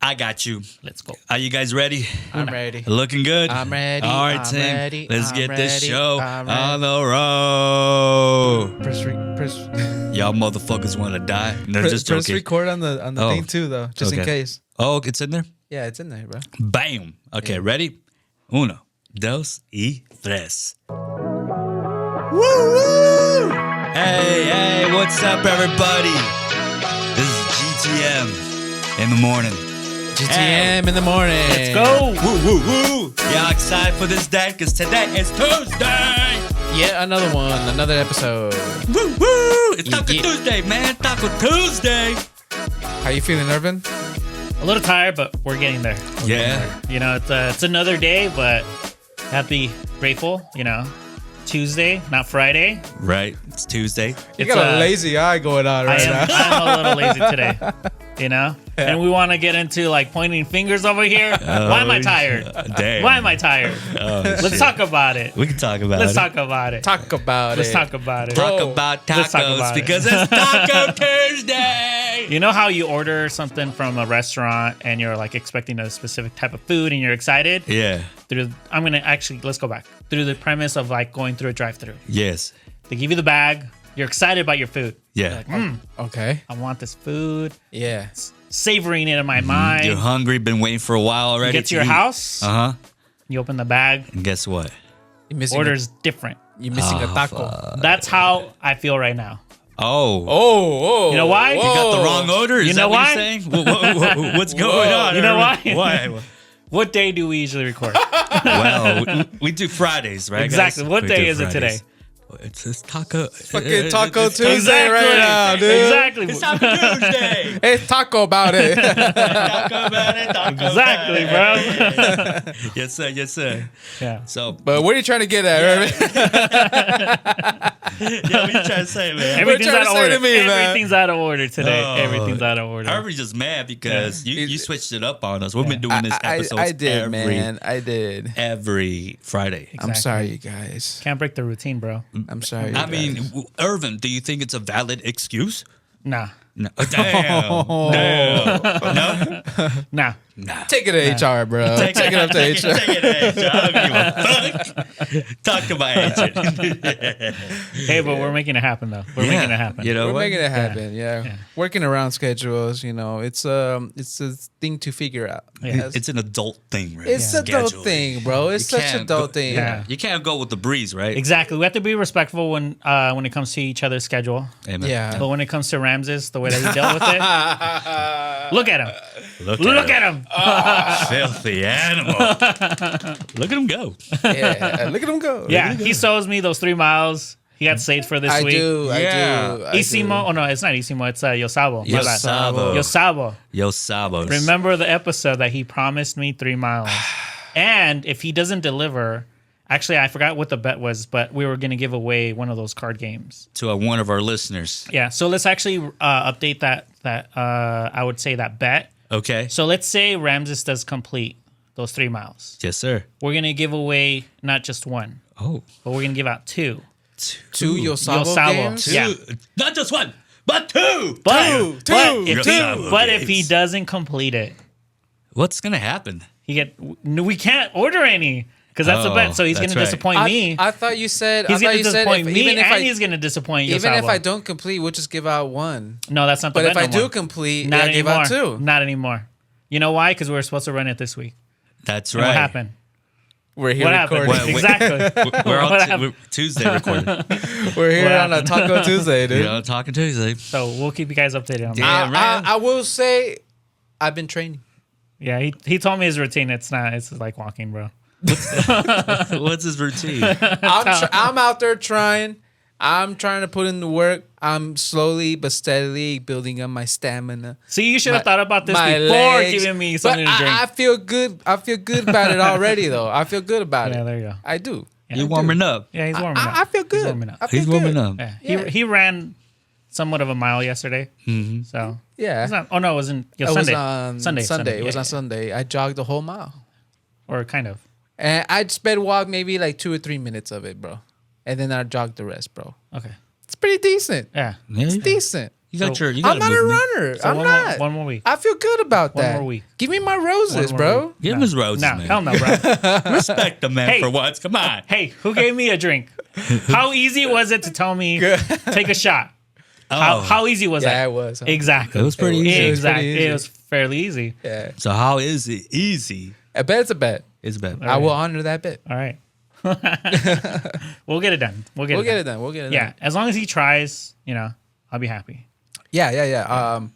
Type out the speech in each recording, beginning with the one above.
I got you. Let's go. Are you guys ready? I'm ready. Looking good? I'm ready. All right, I'm Tim. ready. Let's I'm get this ready. show I'm on the road. Press Y'all motherfuckers want to die? No, just press joking. record on the Oh, thing too, though, just in okay. case. Oh, it's in there? Yeah, it's in there, bro. Bam. Okay, ready? Uno, dos y tres. Woo, woo! Hey, what's up, everybody? This is GTM in the morning. GTM in the morning. Let's go. Woo, woo, woo. Y'all excited for this day? Because today is Tuesday. Yeah, another one, another episode. Woo, woo. It's Yeah, Taco yeah. Tuesday, man. Taco Tuesday. How you feeling, Irvin? A little tired, but we're getting there. Yeah. You know, it's another day, but have to be grateful. You know, Tuesday, not Friday. Right. It's Tuesday. You It's, got a lazy eye going on right now. I'm a little lazy today. You know, and we want to get into like pointing fingers over here. Why am I tired? Damn. Why am I tired? Oh, Let's shit. talk about it. We can talk about Let's it. talk about it. Talk about Let's it. talk about it. Talk Bro, about let's talk tacos about it. because it's Taco Tuesday. You know how you order something from a restaurant and you're like expecting a specific type of food and you're excited? Yeah. Let's go back. Through the premise of like going through a drive-through. Yes. They give you the bag. You're excited about your food. Yeah. Okay. I want this food. Yeah. Savoring it in my mind. You're hungry. Been waiting for a while You already. get to your house. Uh huh. You open the bag. And guess what? You're missing Order's different. you're missing a taco. That's how I feel right now. Oh. Oh. You know why? You got the wrong order. Is You that know what why? you're saying? What's going on? You know Irvin? why? Why? What day do we usually record? Well, we do Fridays, right? Exactly. Guys? What We day do is it Fridays. today? It's Taco. Fucking Taco it's Tuesday right now, dude. Exactly. It's Taco Tuesday. Hey, taco about it. Taco about it. Taco Exactly, about it. Yes, sir. Yes, sir. Yeah. So, But what are you trying to get at, Irvin? yeah, what you trying to say, man? Everything's trying out to of say order. to me, man? Everything's out of order today. Oh. Everything's out of order. Irvin's just mad because you It- switched it up on us. We've been doing this episode I did, man. I did. every Friday. I'm sorry, you guys. Can't break the routine, bro. I'm sorry. You I mean, guys. Irvin, do you think it's a valid excuse? Nah. No. Damn. Damn. No? Nah. Nah. take it to HR, bro. Take it up to HR. Take it, I don't give a fuck. Talk to my agent. Hey, but we're making it happen, though. We're making it happen. You know We're what? making it happen. Yeah. Working around schedules, you know, it's a thing to figure out. Yeah. It's an adult thing, right? It's adult Scheduling. thing, bro. It's You such can't adult go- thing. Yeah. You can't go with the breeze, right? Exactly. We have to be respectful when it comes to each other's schedule. Amen. Yeah. But when it comes to Ramses, the way that he dealt with it, look at him. Look at him. Filthy animal. Look at him go. Yeah. Look at him go. Yeah, he shows me those 3 miles. He got saved for this I week. do. I Yeah. do. I do. Isimo. Oh, no, it's not Isimo. It's Yosabo. My bad. Yosabo. Yosabo. Yo Sabos. Remember the episode that he promised me 3 miles. And if he doesn't deliver, actually, I forgot what the bet was, but we were going to give away one of those card games. To one of our listeners. Yeah, so let's actually update that I would say that bet. Okay. So let's say Ramses does complete those 3 miles. Yes, sir. We're going to give away not just one, Oh. but we're going to give out 2. Two Yosabo Yosabo. games? Yeah. Not just one, but two. But, Two. but if he doesn't complete it, What's gonna happen? we can't order any because that's a Oh, bet. So he's going that's to right. disappoint me. I thought you said. He's I thought going you to said disappoint me, even if and I he's going to disappoint even if Yosabo. I don't complete, we'll just give out one. No, that's not the But bet if I no do more. complete, Not I give anymore. out two. Not anymore. You know why? Because we were supposed to run it this week. That's And right. what happened? We're here What happened? recording. Wait. Exactly. We're on What happened? we're Tuesday recording. We're here What on a happened? Taco Tuesday, dude. You know, talking Tuesday. So we'll keep you guys updated on that. Yeah, right. I will say, I've been training. Yeah, he told me his routine. It's like walking, bro. What's his routine? I'm out there trying. I'm trying to put in the work. I'm slowly but steadily building up my stamina. See, you should have My- thought about this my before legs. giving me But something to drink. I feel good. I feel good about it already, though. I feel good about Yeah, it. there you go. I do. You warming up. Yeah, he's warming up. I feel good. He's warming up. I feel He's good. warming up. Yeah, Yeah. he ran somewhat of a mile yesterday. Mm-hmm. So Yeah. it's not. Oh no, it wasn't. It Sunday. was on Sunday. It was Yeah, on Sunday. I jogged the whole mile. or kind of. And I'd sped walk maybe like 2 or 3 minutes of it, bro. And then I jogged the rest, bro. Okay. It's pretty decent. Yeah. Yeah, It's decent. You got So- your. You got I'm not a runner. So I'm one not. More, one more week. I feel good about One that. more week. Give me my roses, One more bro. week. Give him his roses, No, man. hell no, bro. Respect the man Hey. for once. Come on. Hey, who gave me a drink? How easy was it to tell me take a shot? How easy was Yeah, that? it was. Huh? Exactly. It was pretty easy. It was pretty Exactly. easy. It was fairly easy. Yeah. So how is it easy? A bet's a bet. It's bad. I will honor that bet. All right. We'll get it done. We'll get We'll it get done. it done. We'll get it Yeah, done. as long as he tries, I'll be happy. Yeah.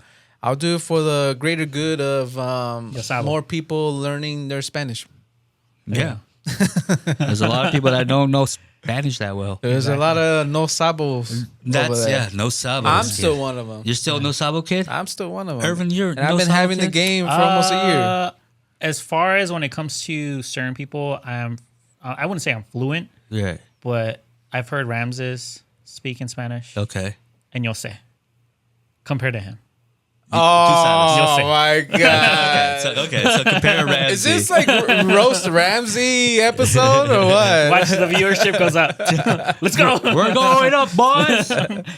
I'll do it for the greater good of Ya sabo. more people learning their Spanish. Yeah. There's a lot of people that don't know Spanish that well. There's a lot of no sabos. That's over there. no sabo. I'm kid. still one of them. You're still no sabo kid. I'm still one of them. Irvin, you're and I've no been sabo having the kid? game for almost a year. As far as when it comes to certain people, I wouldn't say I'm fluent, Yeah. but I've heard Ramses speak in Spanish, Okay. and you'll say, compared to him. Oh You'll my god! So compare Ramsey. Is this like roast Ramsey episode or what? Watch the viewership goes up. Let's go. We're going up, boys.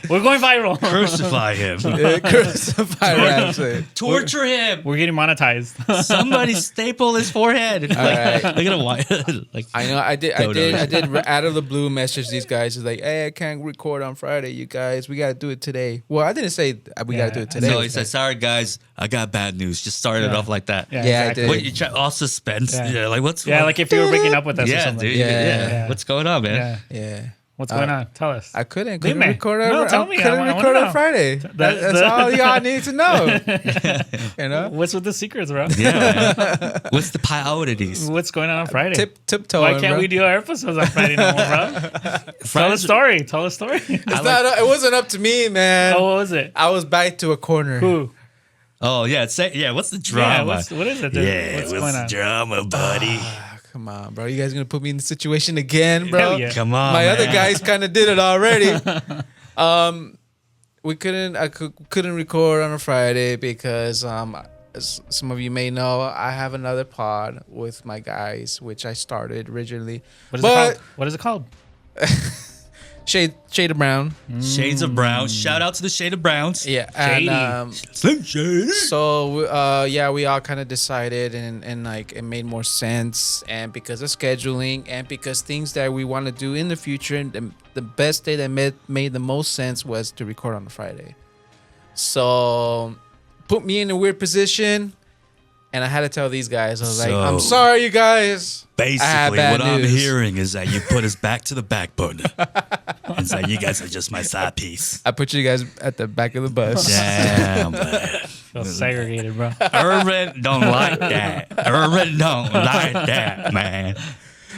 We're going viral. Crucify him. Crucify Ramsey. Torture him. We're getting monetized. Somebody staple his forehead. All right. Look at him. Like I know. I did Photos. out of the blue message these guys. It's like, hey, I can't record on Friday, you guys. We gotta do it today. Well, I didn't say we gotta do it today. No, he said, "Sorry guys, I got bad news." Just started Yeah. off like that. Yeah, Yeah, I exactly. did. What you try, all suspense. Yeah. Yeah, like what's Yeah, like if you were breaking up with us or yeah, something. dude. Yeah. Yeah. What's going on, man? Yeah. Yeah. What's going on? Tell us. I couldn't Dime. record No, on tell me. couldn't I wanna record know. on Friday. That's all y'all need to know. You know, What's with the secrets, bro? Yeah. Man. What's the priorities? What's going on Friday? tiptoeing. Why can't bro. we do our episodes on Friday no more, bro? Tell a story. Tell a story. It wasn't up to me, man. Oh, what was it? I was backed to a corner. Who? Oh yeah, what's the Yeah, drama? what is it? Yeah, what's going on? the drama, buddy? Come on, bro. You guys gonna put me in the situation again, bro? Hell yeah. Come on, My man. other guys kind of did it already. We couldn't record on a Friday because as some of you may know, I have another pod with my guys, which I started originally. What is it called? What is it called? Shade of Brown. Shades of Brown. Shout out to the Shade of Browns. Yeah, Shady. and Slim Shady. so we all kind of decided, and like it made more sense, and because of scheduling, and because things that we want to do in the future, and the best day that made the most sense was to record on a Friday. So put me in a weird position, and I had to tell these guys, I was like, So- I'm sorry, you guys. I have Basically, bad what I'm news. hearing is that you put us back to the back burner. It's like you guys are just my side piece. I put you guys at the back of the bus. Damn, man. Feel segregated, bro. Irvin don't like that. Irvin don't like that, man.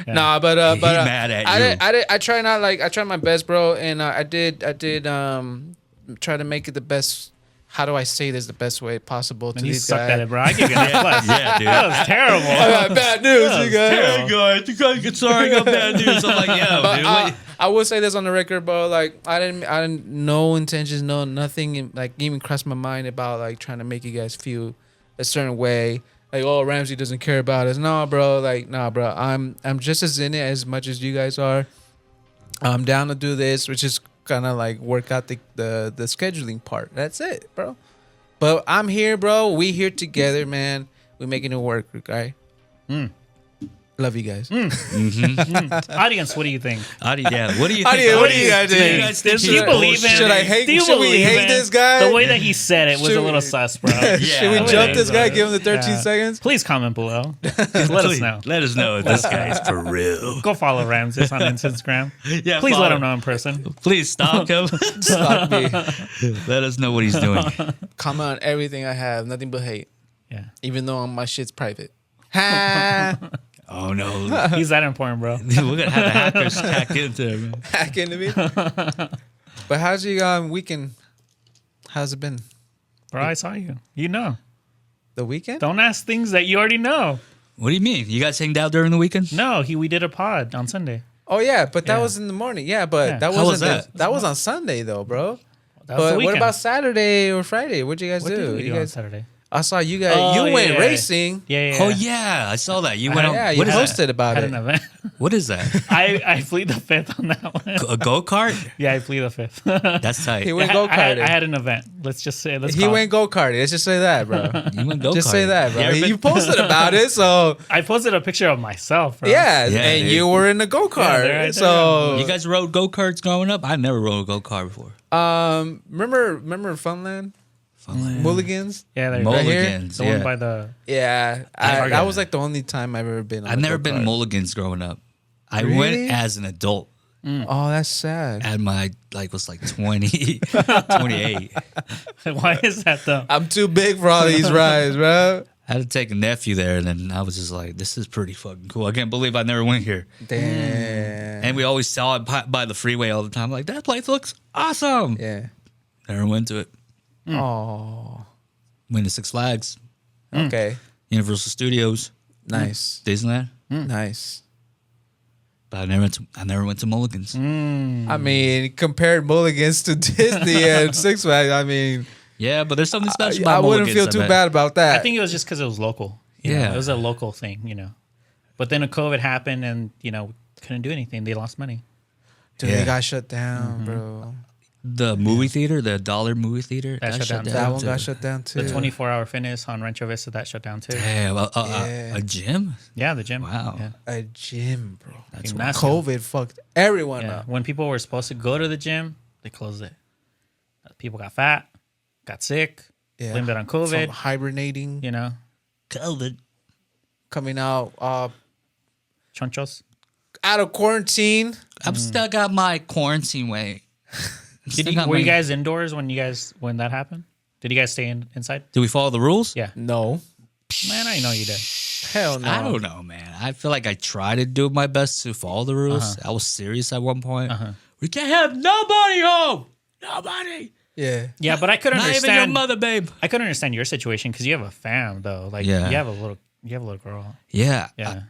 Nah, but He but mad at you. I try not like I try my best, bro, and I did try to make it the best. How do I say this the best way possible to And you these sucked guys? at it, bro. I give you an A plus. Yeah, dude. That was terrible. I got bad news, you guys. terrible. Hey guys, you sorry I got bad news. I'm like, yeah, But dude. What- I will say this on the record, bro. Like I didn't no intentions, no nothing, like even crossed my mind about like trying to make you guys feel a certain way. Like, oh, Ramsey doesn't care about us. No, bro. Like, nah, bro. I'm just as in it as much as you guys are. I'm down to do this, which is kind of like work out the scheduling part. That's it, bro. But I'm here, bro. We here together, man. We making it work, okay? Love you guys. Audience, what do you think? Adi, yeah. What do you think? Audience, what do you guys Do think? you guys think Do you he's believe him? bullshitting? Should I hate? Do you Should we believe hate him? this guy? The way that he said it was Should a little we- sus, bro. Should we Yeah, jump this guy? yeah. Give him the 13 Yeah. seconds. Please comment below. Let us Please, know. Let us know if this guy is for real. Go follow Ramses on Instagram. Yeah, Please follow let him know in person. Please stalk him. Stop me. Let us know what he's doing. Comment on everything I have. Nothing but hate. Yeah. Even though my shit's private. Ha! Oh no, He's that important, bro. we're gonna have the hackers hack into him. Man. Hack into me. But how's your weekend? How's it been? Bro, I saw you. You know. The weekend? Don't ask things that you already know. What do you mean? You guys hanged out during the weekend? No, we did a pod on Sunday. Oh yeah, but that Yeah. was in the morning. Yeah, but Yeah. that How wasn't was that? that was on Sunday though, bro. That was the But what weekend. about Saturday or Friday? What'd you guys What do? did we You do on guys Saturday? I saw you guys. Oh, you went yeah. racing. Yeah. Oh yeah, I saw that. You went on. Yeah, you What is posted that? about Had it. an event. What is that? I plead the fifth on that one. A go kart? Yeah, I plead the fifth. That's tight. He went I go had karting. an event. Let's just say He went go karting. Let's just say that, bro. You went go Just say that, bro. You, You posted about it, so I posted a picture of myself. Bro. yeah, Yeah, and dude. you were in the go kart. there I so you guys rode go karts growing up? I never rode a go kart before. remember Funland? Mulligans? Yeah, there you Right go. here? Mulligans. The yeah. one by the. Yeah, I- that was like the only time I've ever been. On I've a never been go-kart. Mulligans growing up. I Really? went as an adult Oh, that's sad. at my was like 20, 28. Why is that though? I'm too big for all these rides, bro. I had to take a nephew there, and then I was just like, "This is pretty fucking cool." I can't believe I never went here. Damn. And we always saw it by the freeway all the time. Like that place looks awesome. Yeah. Never went to it. Oh. Went to Six Flags, Okay. Universal Studios, Nice. Disneyland. Nice. But I never went to Mulligan's. I mean, compared Mulligans to Disney and Six Flags, I mean, Yeah, but there's something special I about wouldn't Mulligan's, feel too bet. bad about that. I think it was just because it was local. You Yeah. know, it was a local thing. But then a COVID happened, and couldn't do anything. They lost money. Dude, Yeah. they got shut down, bro. The movie theater, the dollar movie theater, That shut down. That one too. got shut down too. The 24-hour fitness on Rancho Vista that shut down too. Damn, Yeah. a gym? Yeah, the gym. Wow. Yeah. A gym, bro. That's Gymnasium. COVID fucked everyone Yeah. up. When people were supposed to go to the gym, they closed it. People got fat, got sick, Yeah. blamed it on From COVID. hibernating, COVID. coming out Chonchos. out of quarantine. I've still got my quarantine weight. Were you guys indoors when that happened? Did you guys stay inside? Did we follow the rules? Yeah. No. Man, I know you did. Hell no. I don't know, man. I feel like I tried to do my best to follow the rules. I was serious at one point. We can't have nobody home. Nobody. Yeah. Yeah, but I couldn't Not understand. even your mother, babe. I couldn't understand your situation because you have a fam though. Like Yeah. you have a little girl. Yeah. Yeah.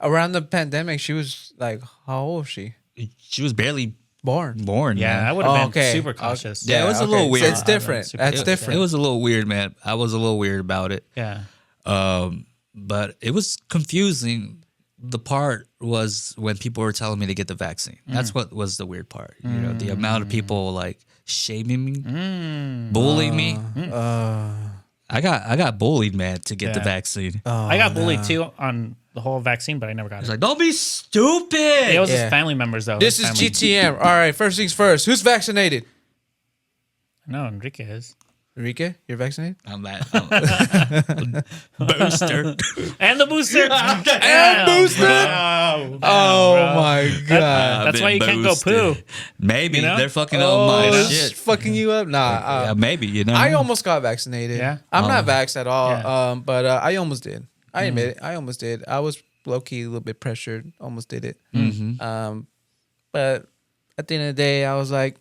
Around the pandemic, she was like, how old was she? She was barely Born. born. Yeah, I man. would have Oh, been okay. super cautious. Yeah, it was a little weird. It's different. Super That's cautious. different. It was a little weird, man. I was a little weird about it. Yeah. But it was confusing. The part was when people were telling me to get the vaccine. That's what was the weird part. The amount of people like shaming me, bullying me. I got bullied, man, to get the Yeah. vaccine. I got bullied too on the whole vaccine, but I never got It's it. like, don't be stupid. It was Yeah. his family members though. This His is family. GTM. All right, first things first. Who's vaccinated? No, Enrique is. Enrique, you're vaccinated? I'm that booster. And the booster. And booster. Oh my god. That's why you can't go poo. Maybe You know? they're fucking up my it's shit. fucking you up? Nah. Yeah, maybe I almost got vaccinated. Yeah? I'm not vaxxed at all. Yeah. But I almost did. I admit it. I almost did. I was low key a little bit pressured. Almost did it. But at the end of the day, I was like,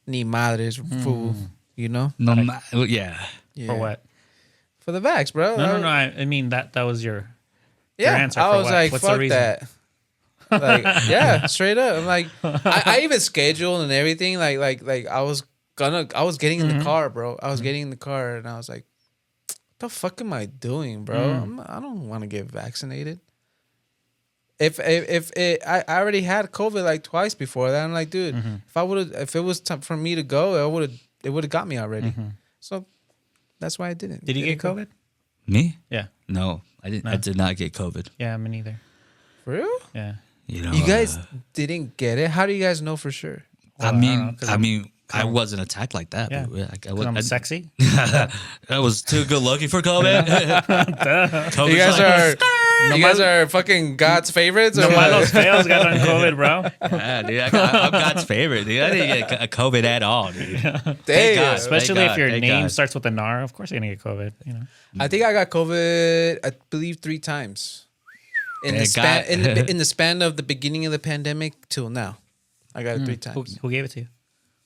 ni madres, fool. You know? Yeah. Yeah. For what? For the vax, bro. No. I mean that was your. Yeah. answer I for was what? like, What's the fuck reason? that. Like, yeah, straight up. I'm like, I even scheduled and everything. Like I was getting in the car, bro. I was getting in the car and I was like, what the fuck am I doing, bro? I don't want to get vaccinated. I already had COVID like twice before that. I'm like, dude, if it was time for me to go, it would have got me already. So that's why I didn't. Did you get Didn't go. COVID? Me? Yeah. No, I didn't. I did not get COVID. Yeah, me neither. For real? Yeah. You guys didn't get it? How do you guys know for sure? Well, I don't mean, know, 'cause I wasn't attacked like that. Yeah. But I'm sexy. I was too good looking for COVID. COVID's You guys like, are you guys are fucking God's favorites? No or what? malos fails got on COVID, bro. yeah, dude, I'm God's favorite, dude. I didn't get a COVID at all, dude. Thank Damn. God. Especially Thank if your God, thank name God. starts with an R, of course you're gonna get COVID. I think I got COVID, I believe 3 times. In Yeah, the span God. in the span of the beginning of the pandemic till now. I got it 3 times. Who gave it to you?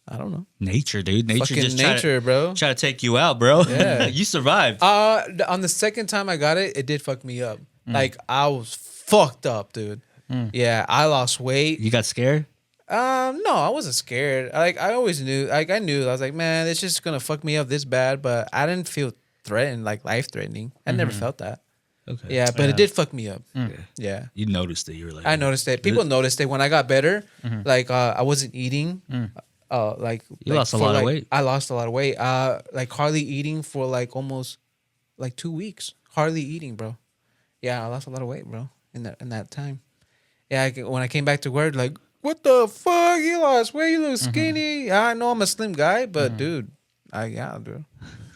I don't know. Nature, dude. Nature Fucking just nature, bro. try to take you out, bro. Yeah. You survived. On the second time I got it, it did fuck me up. Like I was fucked up, dude. Yeah, I lost weight. You got scared? No, I wasn't scared. Like I always knew. Like I knew. I was like, man, it's just gonna fuck me up this bad. But I didn't feel threatened, like life threatening. I never felt that. Okay. Yeah, but it did fuck me up. Yeah. You noticed it. You were like, I noticed it. People noticed it when I got better. Like I wasn't eating. Like You like, lost a for, lot of like- weight. I lost a lot of weight. Like hardly eating for like almost like 2 weeks. Hardly eating, bro. Yeah, I lost a lot of weight, bro. In that time. Yeah, when I came back to work, like, what the fuck? You lost weight. You look skinny. I know I'm a slim guy, but dude, dude,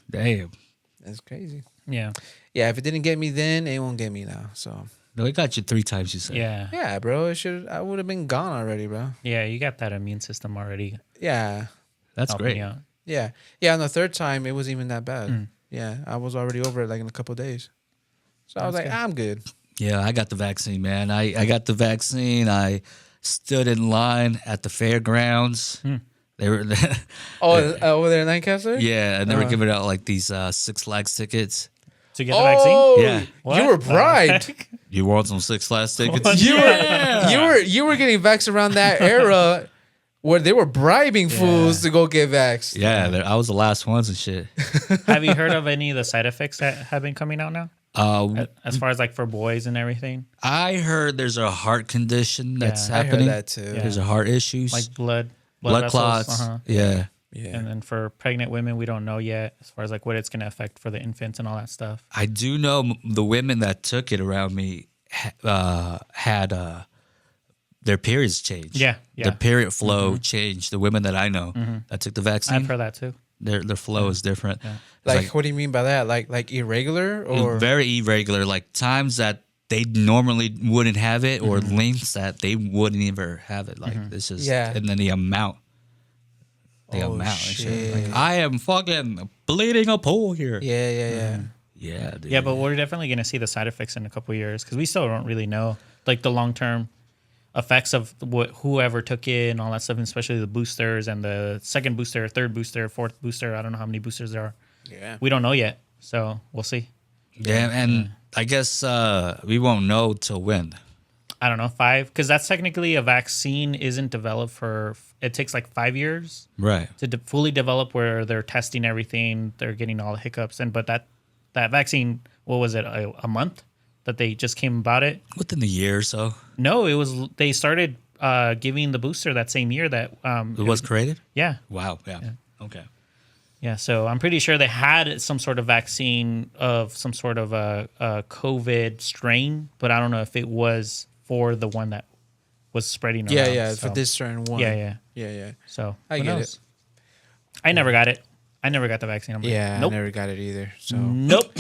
Damn. it's crazy. Yeah. Yeah, if it didn't get me then, it won't get me now. So No, it got you 3 times. You said. Yeah. yeah, bro, I would have been gone already, bro. Yeah. You got that immune system already. Yeah. That's helping great. you out. Yeah. Yeah, on the third time, it wasn't even that bad. Yeah, I was already over it like in a couple of days. So I was like, good. I'm good. Yeah, I got the vaccine, man. I got the vaccine. I stood in line at the fairgrounds. They were, Oh, over there in Lancaster? yeah, and they were giving out like these Six Flags tickets. To get the vaccine? Oh, Yeah. What you were the bribed. heck? You want some Six Flags tickets? You were getting vaxxed around that era where they were bribing fools to go get vaxxed. Yeah, I was the last ones and shit. Have you heard of any of the side effects that have been coming out now? As far as like for boys and everything, I heard there's a heart condition that's Yeah, I heard happening. that too. There's a heart issues, like blood blood vessels, clots. Yeah. Yeah. And then for pregnant women, we don't know yet as far as like what it's going to affect for the infants and all that stuff. I do know the women that took it around me had their periods changed. Yeah, yeah. Their period flow changed. The women that I know that took the vaccine, I've heard that too. their flow is different. It's Like, what do you mean by that? Like irregular or very irregular, like times that they normally wouldn't have it or lengths that they wouldn't ever have it. Like this is and then the amount. The Oh, amount and shit. shit. Like, I am fucking bleeding a pool here. Yeah. Yeah, dude. Yeah, but we're definitely going to see the side effects in a couple of years because we still don't really know like the long term effects of whoever took it and all that stuff, and especially the boosters and the second booster, third booster, fourth booster. I don't know how many boosters there are. Yeah. We don't know yet, so we'll see. Yeah, and I guess we won't know till when. I don't know, 5, because that's technically a vaccine isn't developed for. It takes like 5 years Right. to fully develop, where they're testing everything, they're getting all the hiccups, but that vaccine, what was it, a month that they just came about it? Within a year or so. No, it was they started giving the booster that same year that It was created? yeah. Wow. Yeah. Okay. Yeah, so I'm pretty sure they had some sort of vaccine of some sort of a COVID strain, but I don't know if it was for the one that was spreading around. Yeah, so. for this certain one. Yeah. Yeah. So I who get knows? I never got it. I never got the vaccine. I'm like, Yeah, nope, I never got it either. So nope.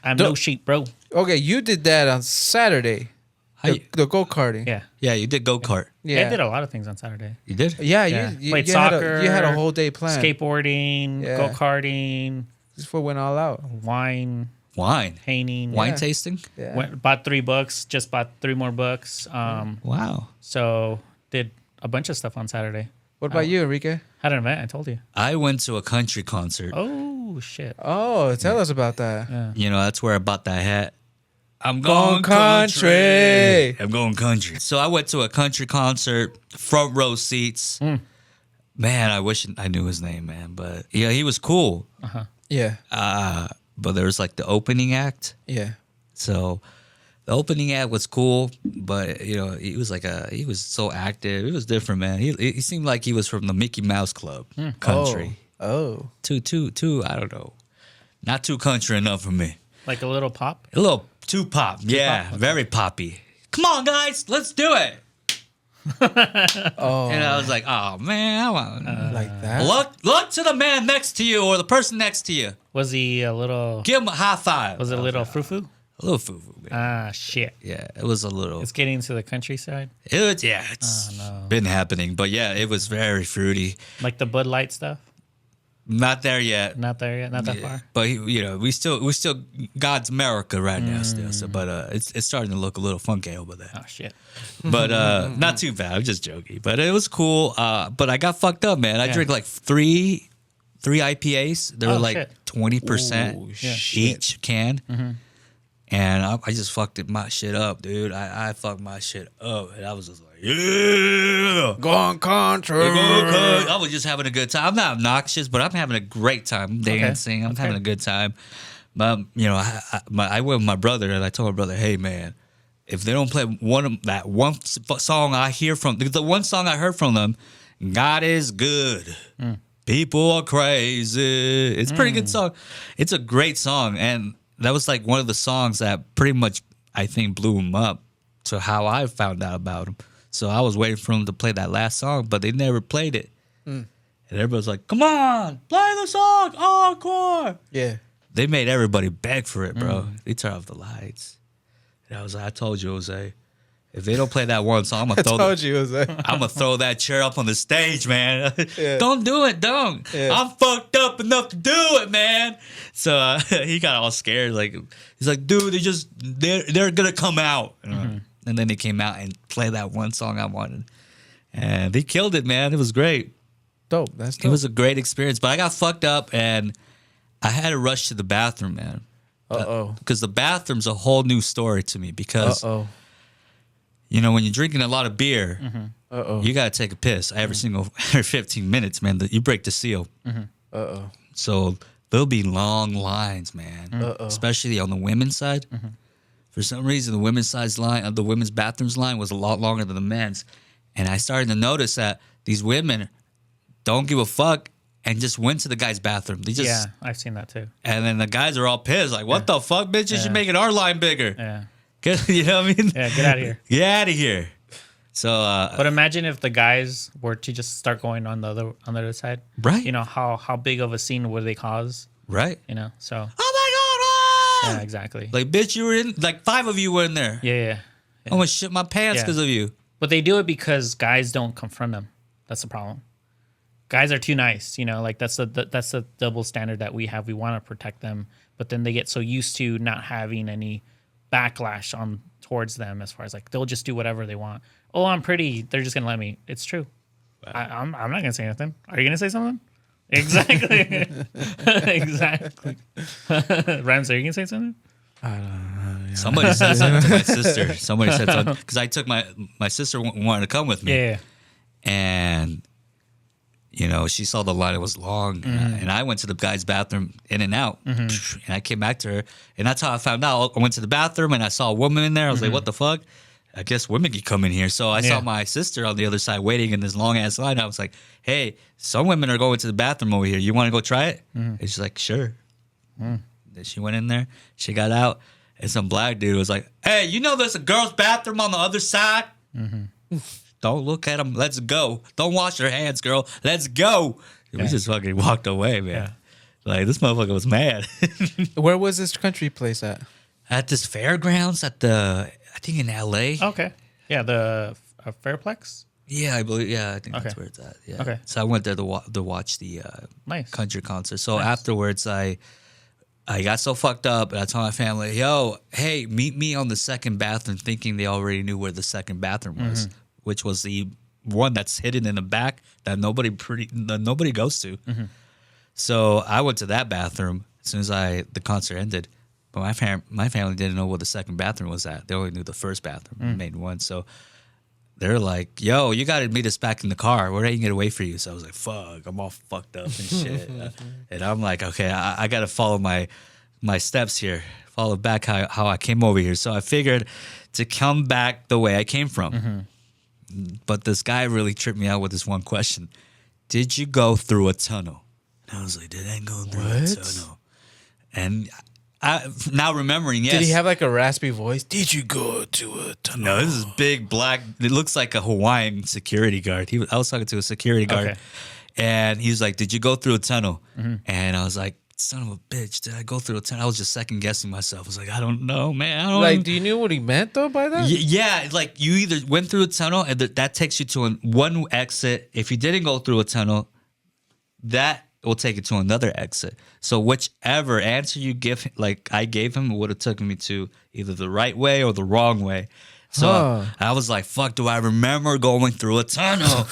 I'm no Don't- sheep, bro. okay, you did that on Saturday. How you- The go karting. Yeah. Yeah, you did go kart. I did a lot of things on Saturday. You did? Yeah, Yeah. you Played you had soccer, you had a whole day planned. Skateboarding, Yeah. go-karting, This fool went all out. wine, Wine. painting. Wine Yeah. tasting? Yeah. Bought 3 books, just bought 3 more books. Wow. So did a bunch of stuff on Saturday. What about you, Enrique? Had an event, I told you. I went to a country concert. Oh shit. Oh, tell us about that. You know, that's where I bought that hat. I'm Going going country. country. I'm going country. So I went to a country concert, front row seats. Man, I wish I knew his name, man. But yeah, he was cool. Yeah. But there was like the opening act. Yeah. So the opening act was cool, but you know, he was so active. It was different, man. He seemed like he was from the Mickey Mouse Club country. Oh. Too, I don't know. Not too country enough for me. Like a little pop. A little too pop. Yeah, pop? Okay. very poppy. Come on, guys, let's do it. Oh. And I was like, oh man, I want Like that? look to the man next to you or the person next to you. Was he a little Give him a high five. was it a little frou-frou? A little foo-foo, man. Ah shit. Yeah, it was a little. It's getting to the countryside. It's been happening, but yeah, it was very fruity. Like the Bud Light stuff. Not there yet. Not there yet, not that far. But you know, we still God's America right now still. So, but it's starting to look a little funky over there. Oh shit. But not too bad. I'm just joking. But it was cool. But I got fucked up, man. I Yeah. drank like three IPAs. They were Oh, like shit. 20% Ooh, each can. And I just fucked my shit up, dude. I fucked my shit up. And I was just like, yeah. Going country. I was just having a good time. I'm not obnoxious, but I'm having a great time. I'm dancing. I'm having a good time. I went with my brother and I told my brother, hey man, if they don't play song I hear from the one song I heard from them, God is good. People are crazy. It's a pretty good song. It's a great song, and that was like one of the songs that pretty much I think blew him up to how I found out about him. So I was waiting for him to play that last song, but they never played it. And everybody's like, "Come on, play the song, encore!" Yeah. They made everybody beg for it, bro. They turned off the lights, and I was like, "I told you, Jose." If they don't play that one song, I'm gonna throw that chair up on the stage, man. Yeah. Don't do it, don't. Yeah. I'm fucked up enough to do it, man. So he got all scared. Like he's like, dude, they're gonna come out, and then they came out and played that one song I wanted, and they killed it, man. It was great. Dope. That's dope. It was a great experience, but I got fucked up and I had to rush to the bathroom, man. Because the bathroom's a whole new story to me. Because you know, when you're drinking a lot of beer, you got to take a piss every 15 minutes, man. You break the seal. So there'll be long lines, man. Especially on the women's side. For some reason, the women's bathrooms line was a lot longer than the men's. And I started to notice that these women don't give a fuck and just went to the guy's bathroom. They just, I've seen that too. And then the guys are all pissed. Like, what the fuck, bitches? You're making our line bigger. Yeah. You know what I mean? Yeah, get out of here. Get out of here. So, but imagine if the guys were to just start going on the other side. Right. You know, how big of a scene would they cause? Right. You know, so. Oh my God. Yeah, exactly. Like, bitch, you were in, like 5 of you were in there. Yeah. I almost shit my pants because of you. But they do it because guys don't confront them. That's the problem. Guys are too nice, you know, like that's the double standard that we have. We want to protect them, but then they get so used to not having any backlash on towards them as far as like they'll just do whatever they want. Oh, I'm pretty. They're just gonna let me. It's true. Wow. I'm not gonna say anything. Are you gonna say something? Exactly. Exactly. Rams, are you gonna say something? I don't know. Yeah. Somebody said something to my sister. Somebody said something because I took my sister wanted to come with me. Yeah. And you know, she saw the line; it was long, and I went to the guy's bathroom in and out, and I came back to her, and that's how I found out. I went to the bathroom and I saw a woman in there. I was like, "What the fuck?" I guess women can come in here. So I saw my sister on the other side waiting in this long ass line. I was like, "Hey, some women are going to the bathroom over here. You want to go try it?" And she's like, "Sure." Then she went in there. She got out, and some black dude was like, "Hey, you know there's a girl's bathroom on the other side?" Don't look at them. Let's go. Don't wash your hands, girl. Let's go. We just fucking walked away, man. Yeah. Like, this motherfucker was mad. Where was this country place at? At this fairgrounds I think in L.A. Okay. Yeah, the Fairplex. Yeah, I believe. Yeah, I think that's Okay. where it's at. Yeah. Okay. So I went there to watch the Nice. country concert. So afterwards, I got so fucked up, and I told my family, "Yo, hey, meet me on the second bathroom," thinking they already knew where the second bathroom was, which was the one that's hidden in the back that nobody goes to. So I went to that bathroom as soon as the concert ended. But my family didn't know where the second bathroom was at. They only knew the first bathroom, the main one. So they're like, "Yo, you got to meet us back in the car. We're not gonna wait for you." So I was like, "Fuck, I'm all fucked up and shit." And I'm like, "Okay, I got to follow my steps here. Follow back how I came over here." So I figured to come back the way I came from. But this guy really tripped me out with this one question: "Did you go through a tunnel?" And I was like, "Did I go through a tunnel?" And I now remembering, yes. Did he have like a raspy voice? Did you go to a tunnel? No, this is big black. It looks like a Hawaiian security guard. I was talking to a security guard, and he was like, "Did you go through a tunnel?" And I was like, "Son of a bitch, did I go through a tunnel?" I was just second guessing myself. I was like, "I don't know, man. I don't Like, do you know what he meant though by that? Yeah, like you either went through a tunnel and that takes you to one exit. If you didn't go through a tunnel, that will take you to another exit. So whichever answer you give, like I gave him, would have taken me to either the right way or the wrong way. So I was like, "Fuck, do I remember going through a tunnel?"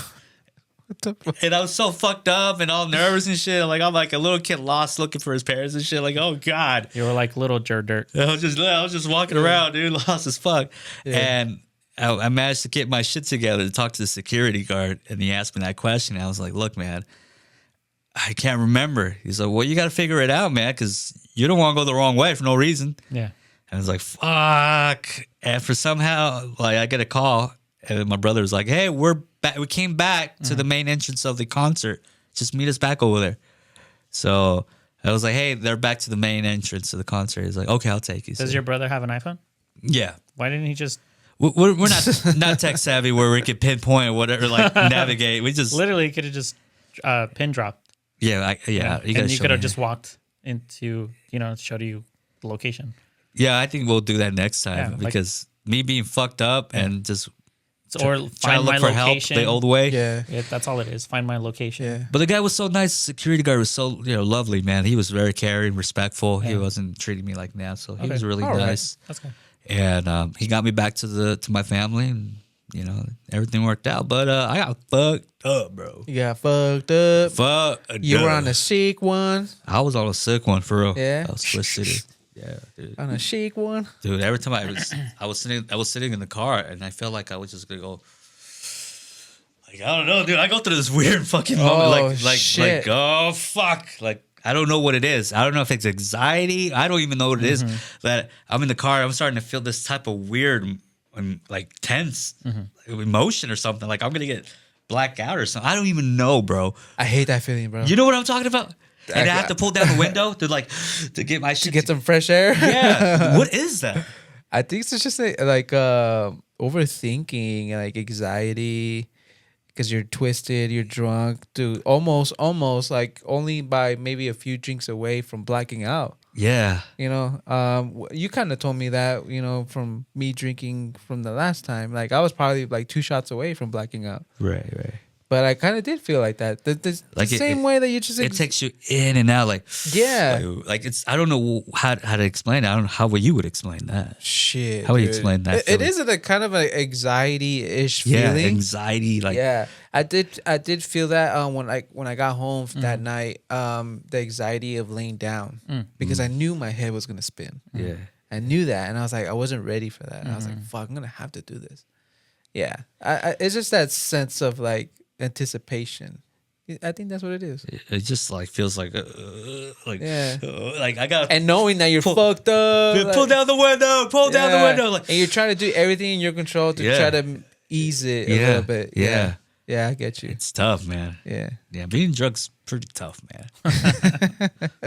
And I was so fucked up and all nervous and shit. I'm like a little kid lost looking for his parents and shit. Like, oh God. You were like little dirt. I was just walking around, dude, lost as fuck. And I managed to get my shit together to talk to the security guard, and he asked me that question. I was like, "Look, man, I can't remember. He's like, well, you got to figure it out, man, because you don't want to go the wrong way for no reason. Yeah. And I was like, fuck. And for somehow, like, I get a call, and my brother was like, hey, we're back. We came back to the main entrance of the concert. Just meet us back over there. So I was like, hey, they're back to the main entrance of the concert. He's like, okay, I'll take you. Does So, your brother have an iPhone? yeah. Why didn't he just We're not tech savvy where we can pinpoint or whatever, like navigate. We just literally could have just pin dropped? yeah. You And gotta you show could have me. just walked into, showed you the location. Yeah, I think we'll do that next time Yeah, like- because me being fucked up and just Or trying to find my look for help location. the old way. Yeah. Yeah, that's all it is. Find my location. Yeah. But the guy was so nice. Security guard was so lovely, man. He was very caring, respectful. He wasn't treating me like an asshole. He Okay. was really All right. nice, That's good. and he got me back to my family, and everything worked out. But I got fucked up, bro. You got fucked up. Fuck. You were on a chic one. I was on a sick one for real. Yeah? I was twisted. Yeah, dude. On a chic one. Dude, every time I was sitting in the car, and I felt like I was just gonna go. Like, I don't know, dude. I go through this weird fucking moment, shit. oh fuck, like I don't know what it is. I don't know if it's anxiety. I don't even know what it is. That I'm in the car, I'm starting to feel this type of weird, like tense emotion or something. Like I'm gonna get blacked out or something. I don't even know, bro. I hate that feeling, bro. You know what I'm talking about? And I have to pull down the window to get my shit. Get some fresh air. Yeah. What is that? I think it's just like overthinking, like anxiety, because you're twisted, you're drunk, dude. Almost like only by maybe a few drinks away from blacking out. Yeah. You kind of told me that, from me drinking from the last time. Like I was probably like 2 shots away from blacking out. Right. But I kind of did feel like that. The Like same way that you just It takes you in and out, like yeah. like it's. I don't know how to explain it. I don't know how you would explain that. Shit. How would you dude. explain that It feeling? is a kind of an anxiety-ish Yeah, feeling. anxiety. Like Yeah, I did feel that when I got home that night, the anxiety of laying down because I knew my head was gonna spin. yeah. I knew that, and I was like, I wasn't ready for that. And I was like, fuck, I'm gonna have to do this. Yeah, it's just that sense of like anticipation. I think that's what it is. It just like feels like Yeah. like I got And knowing that you're Pull- fucked up, pull down the window, pull down the yeah. window. Like and you're trying to do everything in your control to Yeah. try to ease it a Yeah, little bit. yeah. Yeah, I get you. it's tough, man. Yeah. Yeah, being drunk's pretty tough, man.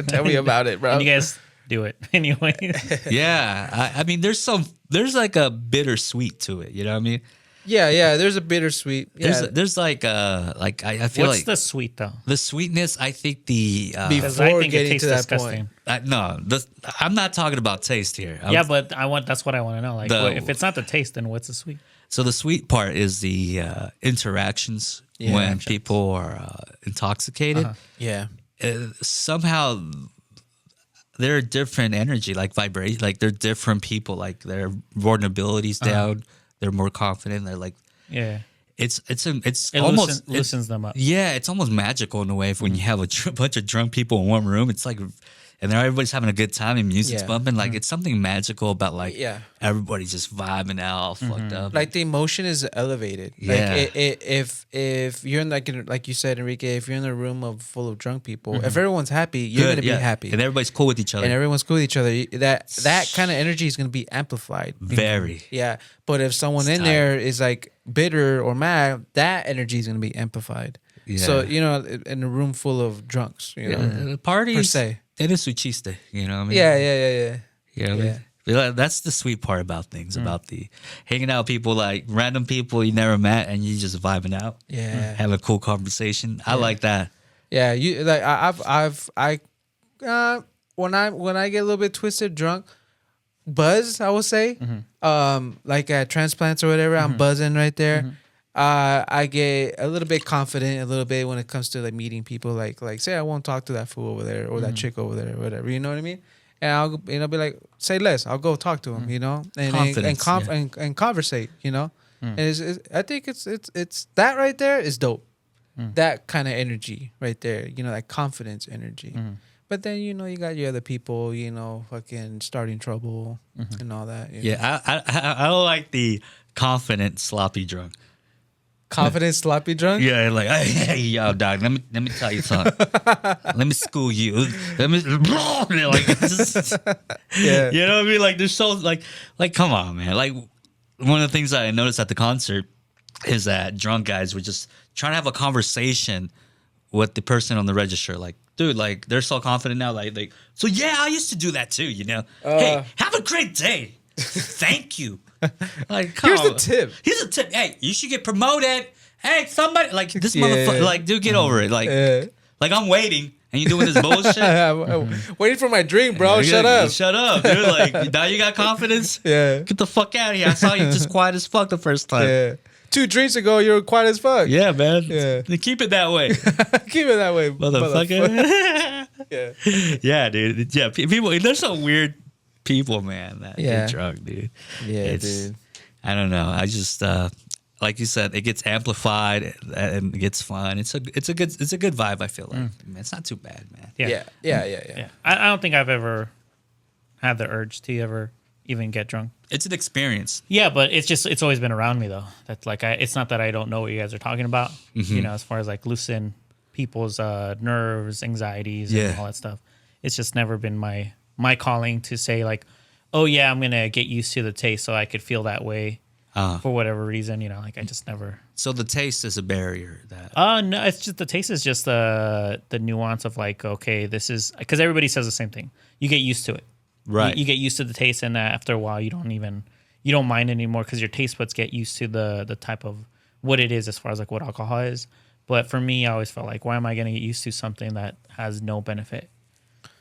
Tell me about it, bro. And you guys do it anyway. Yeah, I mean, there's like a bittersweet to it. You know what I mean? Yeah. There's a bittersweet. Yeah. There's like I feel What's like the sweet though? the sweetness. I think the Because I Before think it getting tastes to that disgusting. point. I'm not talking about taste here. Yeah, but that's what I want to know. Like, The- if it's not the taste, then what's the sweet? So the sweet part is the interactions when people are intoxicated. Yeah. Somehow they're a different energy, like vibration. Like they're different people. Like their vulnerabilities down. They're more confident. They're like Yeah, it's it almost loosens them up. yeah, it's almost magical in a way. When you have a bunch of drunk people in one room, it's like, and everybody's having a good time and music's Yeah. bumping. Like it's something magical about like Yeah. everybody's just vibing out, all fucked up. Like the emotion is elevated. Yeah. Like if you're in like you said, Enrique, if you're in a room full of drunk people, if everyone's happy, you're Good, gonna yeah. be happy, and everybody's cool with each other. and everyone's cool with each other. That kind of energy is gonna be amplified. Very. Yeah. But if someone It's in tight. there is like bitter or mad, that energy is gonna be amplified. Yeah. So in a room full of drunks, The parties, per se. it is su chiste, you know what I mean? Yeah. You know what I mean? Yeah, that's the sweet part about things, about the hanging out with people, like random people you never met and you just vibing out. Yeah. Having a cool conversation. I like that. Yeah, you like when I get a little bit twisted, drunk, buzz, I would say, like at transplants or whatever, I'm buzzing right there. I get a little bit confident, a little bit when it comes to like meeting people, like say I won't talk to that fool over there or that chick over there or whatever, you know what I mean? And I'll be like, say less, I'll go talk to him, and Confidence, and conversate, And I think it's that right there is dope. That kind of energy right there, that confidence energy. But then you got your other people, fucking starting trouble and all that. Yeah, I don't like the confident sloppy drunk. Confident sloppy drunk. Yeah, like, hey, yo, dog, let me tell you something. Let me school you. Let me, like, just, Yeah. you know what I mean? Like, there's so, like, come on, man. Like, one of the things that I noticed at the concert is that drunk guys were just trying to have a conversation with the person on the register. Like, dude, like, they're so confident now. Like, so yeah, I used to do that too, you know? Hey, have a great day. Thank you. Like, come Here's the on. tip. Here's a tip. Hey, you should get promoted. Hey, somebody, like, this Yeah. motherfucker, like, dude, get over it. Like, Yeah. like, I'm waiting and you doing this bullshit. Waiting for my drink, bro. Yeah, Shut up. Shut up, dude. Like, now you got confidence? Yeah. Get the fuck out of here. I saw you just quiet as fuck the first time. Yeah. 2 drinks ago, you were quiet as fuck. Yeah, man. Yeah. Keep it that way, Keep it that way, motherfucker. Yeah. Yeah, dude. Yeah, people. There's some weird people, man. That Yeah. get drunk, dude. Yeah, It's- dude. I don't know. I just like you said, it gets amplified and it gets fun. It's a good vibe. I feel like man, it's not too bad, man. Yeah. Yeah. Yeah. I don't think I've ever had the urge to ever even get drunk. It's an experience. Yeah, but it's always been around me though. That's like it's not that I don't know what you guys are talking about. Mm-hmm. You know, as far as like loosen people's nerves, anxieties, Yeah. and all that stuff. It's just never been my calling to say like, oh yeah, I'm gonna get used to the taste so I could feel that way for whatever reason. You know, like I just never. So the taste is a barrier. That No, it's just the taste is just the nuance of like, okay, this is because everybody says the same thing. You get used to it. right. You get used to the taste, and after a while, you don't mind anymore because your taste buds get used to the type of what it is as far as like what alcohol is. But for me, I always felt like, why am I going to get used to something that has no benefit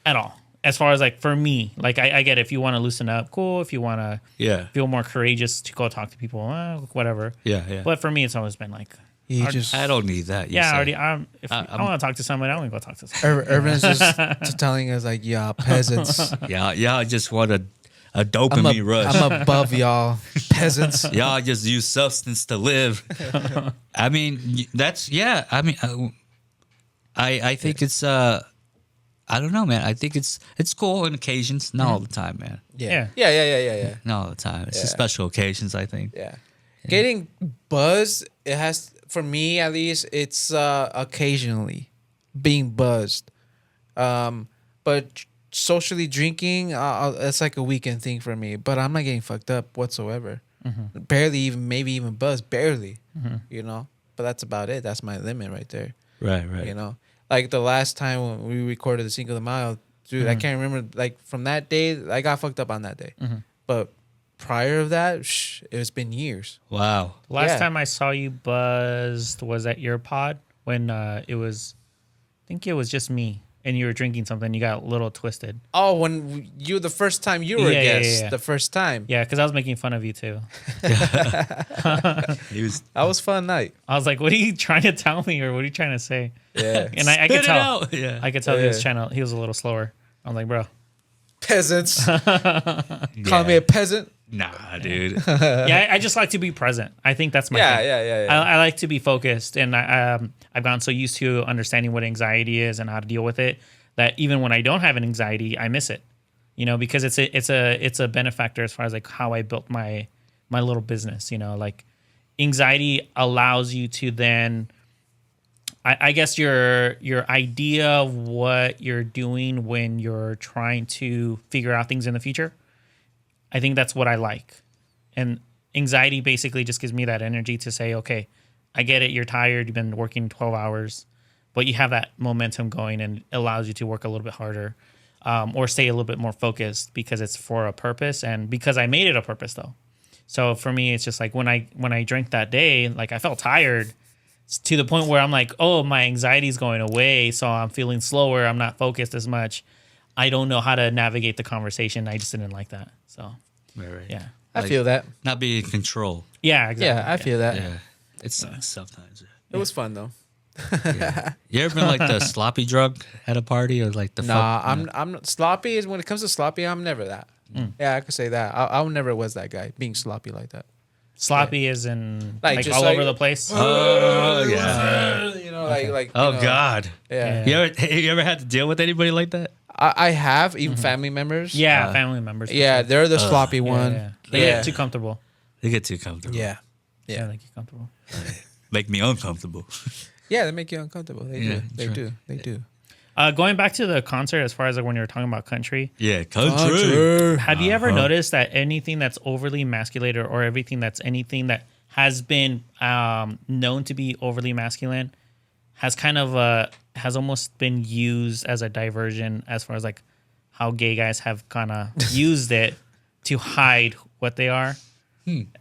at all? As far as like for me, like I get it. If you want to loosen up, cool. If you want to yeah. feel more courageous to go talk to people, whatever. Yeah. Yeah. But for me, it's always been like, You just I don't need that. you yeah, say. if I want to talk to somebody, I want to go talk to somebody. Irvin's just telling us like, yeah, peasants. Yeah. I just want a dopamine rush. I'm above y'all, peasants. Y'all just use substance to live. I mean, that's yeah. I mean, I think it's I don't know, man. I think it's cool on occasions, not all the time, man. Yeah. Yeah. Yeah. Not all the time. It's just Yeah. special occasions, I think. Yeah. Getting buzzed, it has, for me at least, it's occasionally being buzzed. But socially drinking, it's like a weekend thing for me. But I'm not getting fucked up whatsoever. Barely even, maybe even buzzed, barely, you know? But that's about it. That's my limit right there, Right. you know? Like the last time when we recorded the Cinco de Mayo, dude, I can't remember, like from that day, I got fucked up on that day. But prior to that, it's been years. Wow. Last Yeah. time I saw you buzzed was at your pod when it was, I think it was just me, and you were drinking something. You got a little twisted. Oh, when you the first time you were Yeah, a yeah, guest, yeah. the first time. Yeah, because I was making fun of you too. He was That was fun night. I was like, "What are you trying to tell me, or what are you trying to say?" Yeah. And I Spit could it tell. out. Yeah. I could tell he was Yeah. trying to. He was a little slower. I was like, "Bro, Peasants. Call Yeah. me a peasant. Nah, dude. yeah, I just like to be present. I think that's my Yeah, thing. yeah. I like to be focused, and I've gotten so used to understanding what anxiety is and how to deal with it that even when I don't have an anxiety, I miss it. You know, because it's a benefactor as far as like how I built my little business. You know, like anxiety allows you to then, I guess your idea of what you're doing when you're trying to figure out things in the future. I think that's what I like. And anxiety basically just gives me that energy to say, okay, I get it. You're tired. You've been working 12 hours, but you have that momentum going and it allows you to work a little bit harder or stay a little bit more focused because it's for a purpose and because I made it a purpose though. So for me, it's just like when I drank that day, like I felt tired to the point where I'm like, oh, my anxiety is going away. So I'm feeling slower. I'm not focused as much. I don't know how to navigate the conversation. I just didn't like that. So Right. yeah. I Like, feel that. Not being in control. Yeah, exactly. Yeah, I feel that. Yeah. It sucks sometimes. It was fun though. Yeah. You ever been like the sloppy drunk at a party or like the Nah, fuck? I'm not sloppy. Is when it comes to sloppy, I'm never that. Yeah, I could say that. I never was that guy being sloppy like that. Sloppy is in Like, like just all like- over the place. Oh yeah. You know, like. Oh you know, God. Yeah. You ever had to deal with anybody like that? I have even family members. Yeah, family members. for Yeah, sure. they're the sloppy Yeah, one. yeah. They Yeah. get too comfortable. They get too comfortable. Yeah. Yeah, Yeah. they get comfortable. make me uncomfortable. Yeah, they make you uncomfortable. They Yeah, do. They true. do. They do. Going back to the concert, as far as like when you were talking about country, Yeah, country. have you ever noticed that anything that's overly emasculated or everything that's anything that has been known to be overly masculine has kind of has almost been used as a diversion as far as like how gay guys have kind of used it to hide what they are?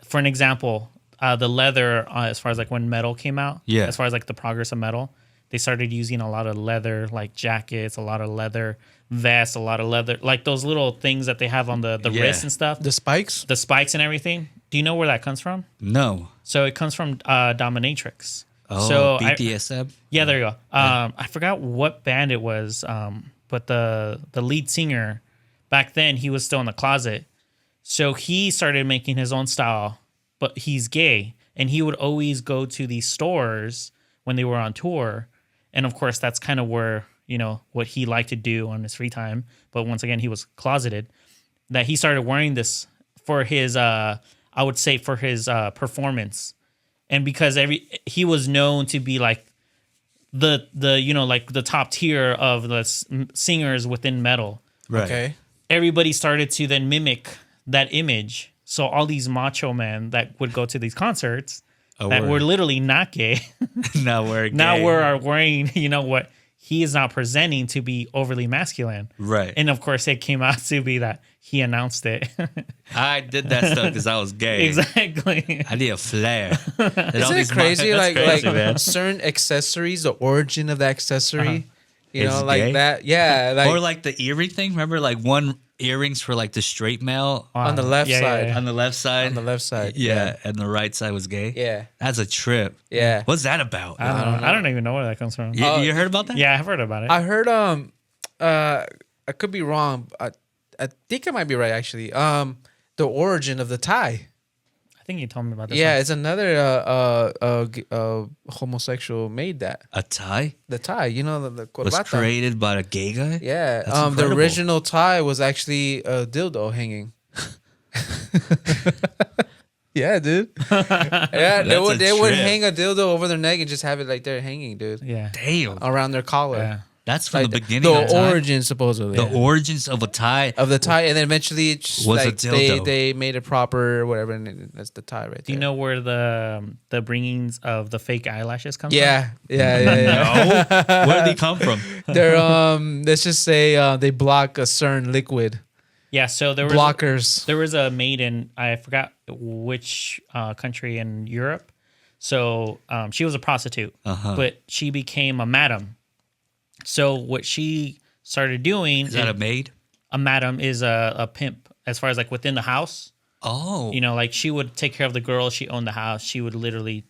For an example, the leather, as far as like when metal came out, Yeah. as far as like the progress of metal, they started using a lot of leather, like jackets, a lot of leather vests, a lot of leather, like those little things that they have on the Yeah. wrists and stuff, The spikes. the spikes and everything. Do you know where that comes from? No. So it comes from Dominatrix. Oh, so BDSM. yeah, there you go. I forgot what band it was, but the lead singer back then, he was still in the closet. So he started making his own style, but he's gay, and he would always go to these stores when they were on tour. And of course, that's kind of where, you know, what he liked to do on his free time. But once again, he was closeted. That he started wearing this for his, I would say, for his performance, and because he was known to be like the you know, like the top tier of the singers within metal. Right. Okay. Everybody started to then mimic that image. So all these macho men that would go to these concerts that were literally not gay. Now we're gay. Now we're wearing, you know, what he is not presenting to be overly masculine. Right. And of course, it came out to be that he announced it. I did that stuff because I was gay. Exactly. I need a flare. Isn't it crazy? That's Like crazy, like man. certain accessories, the origin of the accessory, you Is know, like gay? that. Yeah, like Or like the earring thing. Remember, like one earrings for like the straight male on the left Yeah, yeah, side. yeah. on the left side. On the left side. Yeah, and the right side was gay. Yeah. That's a trip. Yeah. What's that about? I don't know. I don't even know where that comes from. You heard about that? Yeah, I've heard about it. I heard I could be wrong. I think I might be right actually. The origin of the tie. I think you told me about this. Yeah, one. it's another homosexual made that. A tie The tie, you know, the was corbata. created by a gay guy. Yeah. That's The incredible. original tie was actually a dildo hanging. Yeah, dude. Yeah, That's a they would trip. hang a dildo over their neck and just have it like they're hanging, dude, Yeah. Damn, around their collar. Yeah. that's from Like the beginning. the of time. origin supposedly the origins of a tie. of the tie, and then eventually it just, Was a like dildo. they made it proper or whatever, and that's the tie right there. Do you know where the bringings of the fake eyelashes come Yeah, yeah. No, where did he come from? They're let's just say they block a certain liquid. from? Yeah. So there was Blockers. there was a maiden. I forgot which country in Europe. So she was a prostitute, but she became a madam. So what she started doing Is that a maid? a madam is a pimp as far as like within the house. Oh, You know, like she would take care of the girl. She owned the house. She would literally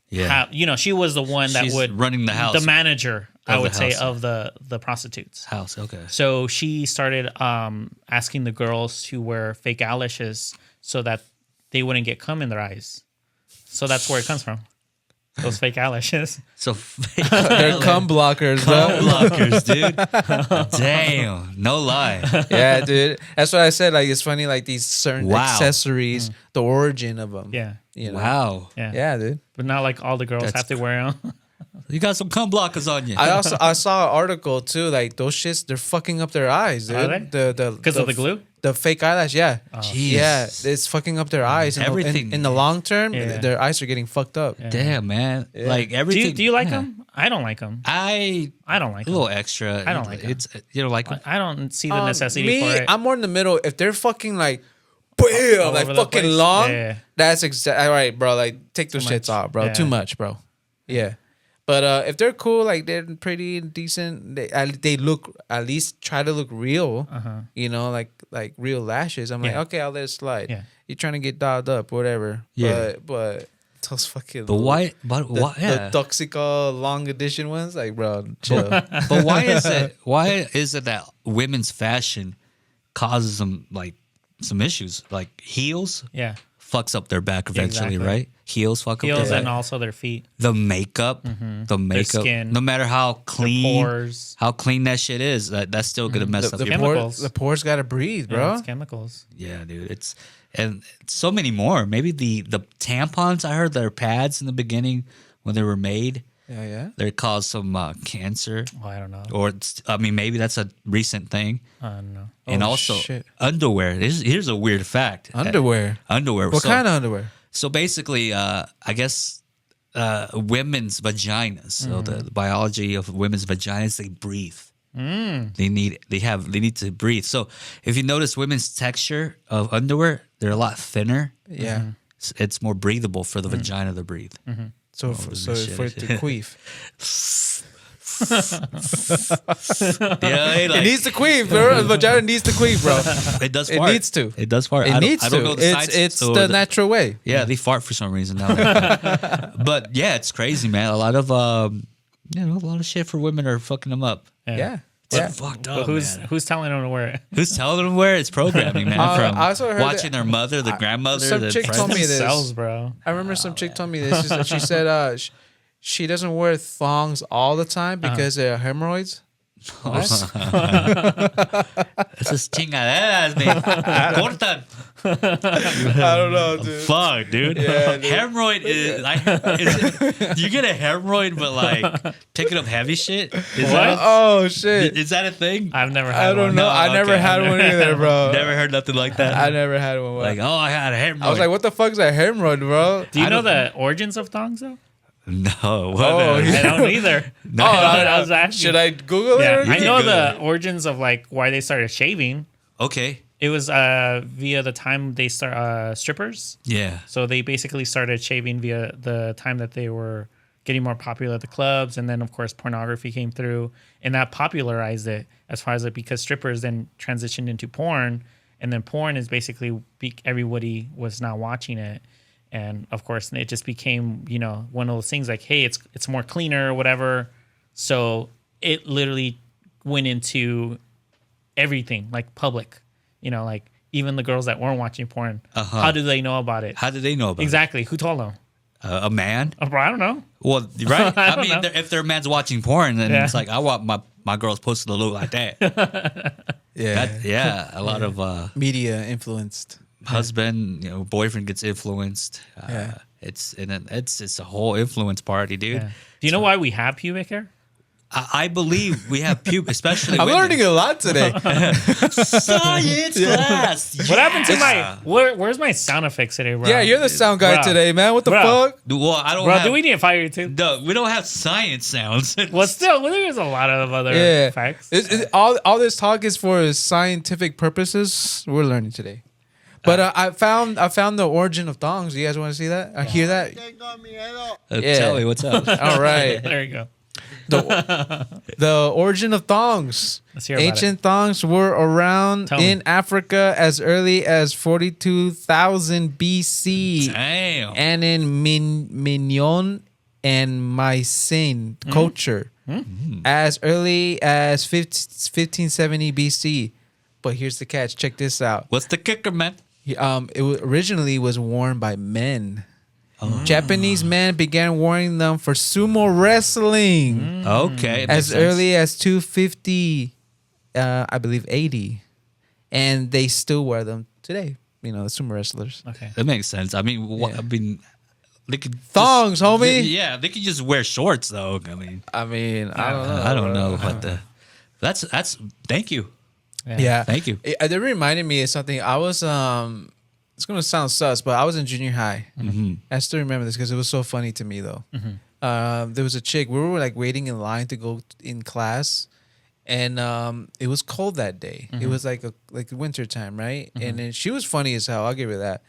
yeah. have, you know, she was the one that She's would running the house. the manager, I Of the would say, house. of the prostitutes. House. Okay. So she started asking the girls to wear fake eyelashes so that they wouldn't get cum in their eyes. So that's where it comes from. Those fake eyelashes. So They're cum blockers, bro. cum blockers, dude. Damn, no lie. Yeah, dude. That's what I said. Like, it's funny, like these certain Wow. accessories, the origin of them. Yeah. You know? Wow, Yeah. Yeah, dude. But not like all the girls That's have to wear them. you got some cum blockers on you. I saw an article too. Like those shits, they're fucking up their eyes, dude. Are they? Because of the glue? the fake eyelash. Yeah, Jeez. yeah. It's fucking up their eyes. Everything. In the long term, Yeah. their eyes are getting fucked up. Yeah. Damn, man. Like Do everything. you like yeah. them? I don't like them. I I don't like a them. little extra. I don't like 'em. it's. You don't like 'em? I don't see the necessity Me, for it. I'm more in the middle. If they're fucking like, bam, like over the fucking place. long, Yeah. that's exactly all right, bro. Like take those Too shits much. off, bro. Yeah. Too much, bro. Yeah. But if they're cool, like they're pretty decent, they look, at least try to look real. You know, like real lashes. I'm like, Yeah. okay, I'll let it slide. Yeah. You're trying to get dialed up, whatever. Yeah. But those fucking But why? But the, why? Yeah. the Toxica long edition ones, like bro, chill. But why is it? Why is it that women's fashion causes them like some issues? Like heels Yeah. fucks up their back eventually, Exactly. right? Heels fuck up Heels their and back. also their feet. The makeup, the makeup. skin, no matter how clean, Pores. how clean that shit is, that's still gonna mess up the, your. chemicals. the pores gotta breathe, Yeah, bro. it's chemicals. Yeah, dude. It's and so many more. Maybe the tampons. I heard their pads in the beginning when they were made. Yeah. They caused some cancer, Oh, I don't know. or I mean, maybe that's a recent thing. I don't know. And Oh, also shit. underwear. Here's a weird fact. Underwear. Underwear. What kind of underwear? So basically, I guess women's vaginas. So the biology of women's vaginas, they breathe. They need to breathe. So if you notice women's texture of underwear, they're a lot thinner. Yeah. It's more breathable for the vagina to breathe. So Oh, for, shit. for it to queef. Yeah, It needs to queef, bro. The vagina needs to queef, bro. it does It fart. needs to. It does fart. It needs I don't to. know the science. It's so the natural way. Yeah, they fart for some reason now. But yeah, it's crazy, man. A lot of a lot of shit for women are fucking them up. Yeah. It's Yeah. fucked But up. man. who's telling them to wear it? Who's telling them where? It's programming, man. From I also heard watching that- their mother, the grandmother, some the chick friends. told me this. Cells, bro. I remember some chick told me this. She said she doesn't wear thongs all the time because of hemorrhoids. Esas chingaderas, man. Cortan. I don't know, dude. Fuck, dude. Yeah, dude. Hemorrhoid you get a hemorrhoid, but like picking up heavy shit? Oh shit! Is that a thing? I've never had I don't one. know. No, I never okay. had one either, bro. Never heard nothing like that. I never had one. Like, oh, I had a hemorrhoid. I was like, what the fuck's a hemorrhoid, bro? Do you I know don't- the origins of thongs though? no. What Oh, the- yeah. I don't either. No. I was asking. Should I Google it? Yeah, or- I can know go the there. origins of like why they started shaving. Okay. It was via the time they start strippers. Yeah. So they basically started shaving via the time that they were getting more popular at the clubs, and then of course pornography came through, and that popularized it as far as because strippers then transitioned into porn, and then porn is basically everybody was now watching it, and of course it just became one of those things like, hey, it's more cleaner or whatever. So it literally went into everything, like public, like even the girls that weren't watching porn. How do they know about it? How did they know about Exactly. Who told them? it? A man? Oh, bro, I don't know. Well, right? I I don't mean, know. if their man's watching porn, then Yeah. it's like, I want my girl's supposed to look like that. Yeah. A lot of Media influenced. husband, boyfriend gets influenced. Yeah. It's a whole influence party, dude. Yeah. Do you know why we have pubic hair? I believe we have pubic, especially I'm women. learning a lot today. Science class. What happened to Yeah. where's my sound effects today, bro? Yeah, you're the sound guy Bro. today, man. What the Bro. fuck? Well, I don't Bro, have. do we need to fire you too? No, we don't have science sounds. Well, still, there's a lot of other Yeah. facts. All this talk is for scientific purposes. We're learning today. But I found the origin of thongs. You guys want to see that? Hear that? Yeah. Tell me what's up. All right. There you go. The origin of thongs. Let's hear about Ancient thongs were around Tell me. in Africa as early as 42,000 BC. Damn. And in Mignon and Mycenaean Mm-hmm. culture as early as 1570 BC. But here's the catch. Check this out. What's the kicker, man? Originally was worn by men. Japanese men began wearing them for sumo wrestling Okay. it makes as sense. early as 250, I believe 80, and they still wear them today. The sumo wrestlers. Okay. That makes sense. I mean, Yeah. they could Thongs, homie. Yeah, they could just wear shorts though. I mean, I don't know. I don't know what the. That's. Thank you. Yeah, Thank you. It reminded me of something. I was it's gonna sound sus, but I was in junior high. I still remember this because it was so funny to me though. There was a chick. We were like waiting in line to go in class, and it was cold that day. It was like winter time, right? And then she was funny as hell. I'll give her that.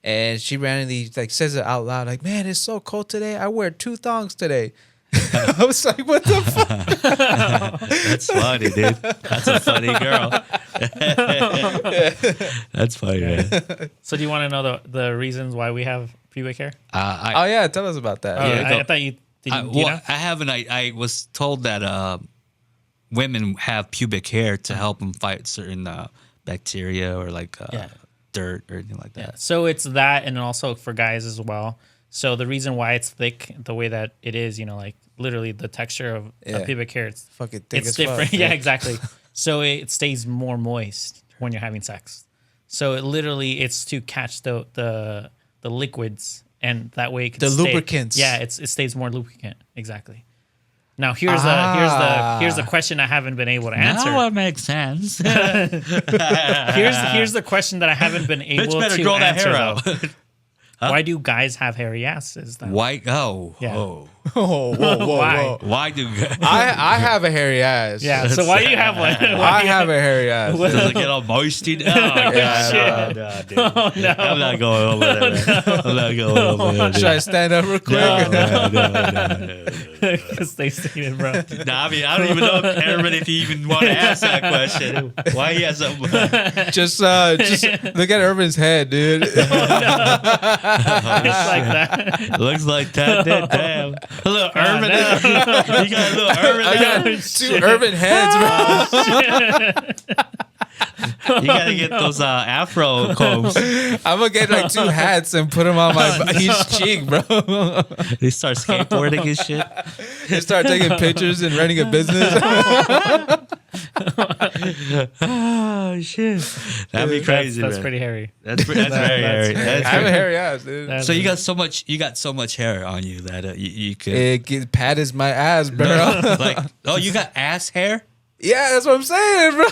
And she randomly like says it out loud, like, "Man, it's so cold today. I wear 2 thongs today." I was like, "What the fuck?" That's funny, dude. That's a funny girl. That's funny, man. So do you want to know the reasons why we have pubic hair? Oh yeah, tell us about that. Oh, Yeah, go. I thought you did. I, You well, know? I haven't. I was told that women have pubic hair to help them fight certain bacteria or like Yeah. dirt or anything like that. Yeah. So it's that, and also for guys as well. So the reason why it's thick, the way that it is, like literally the texture of pubic hair, it's Fucking thick it's as different. fuck. Yeah, exactly. So it stays more moist when you're having sex. So it's to catch the liquids and that way it can The stay. lubricants. Yeah, it stays more lubricant. Exactly. Now here's the question I haven't been able to answer. Now it makes sense. Here's the question that I haven't been Bitch able better to grow that answer hair out. though. Why do guys have hairy asses? Though? Why? Oh, Yeah. oh. Oh, whoa. Why? Why do? I have a hairy ass. Yeah. So why do you have one? I have a hairy ass. Does it get all moisty? Oh, Yeah, God, dude. I'm not going over there. Man. I'm not going over there. Should I stand up real quick? No. Because they stated, bro. Nah, I mean, I don't even know, Aaron, if you even want to ask that question. Why he has a... Just look at Urban's head, dude. It's like that. Looks like that, dude. Damn. A little Urban. no. You got a little Urban. I got two Urban heads, bro. You got to get those Afro combs. I'm gonna get like two hats and put them on my each cheek, bro. They start skateboarding and shit. And start taking pictures and running a business. Oh, shit. That'd be crazy, That's man. pretty hairy. That's very hairy. that's That's I have a very- hairy ass, dude. That's- So you got so much hair on you that you could Pat is my ass, bro. like, oh, you got ass hair? Yeah, that's what I'm saying, bro.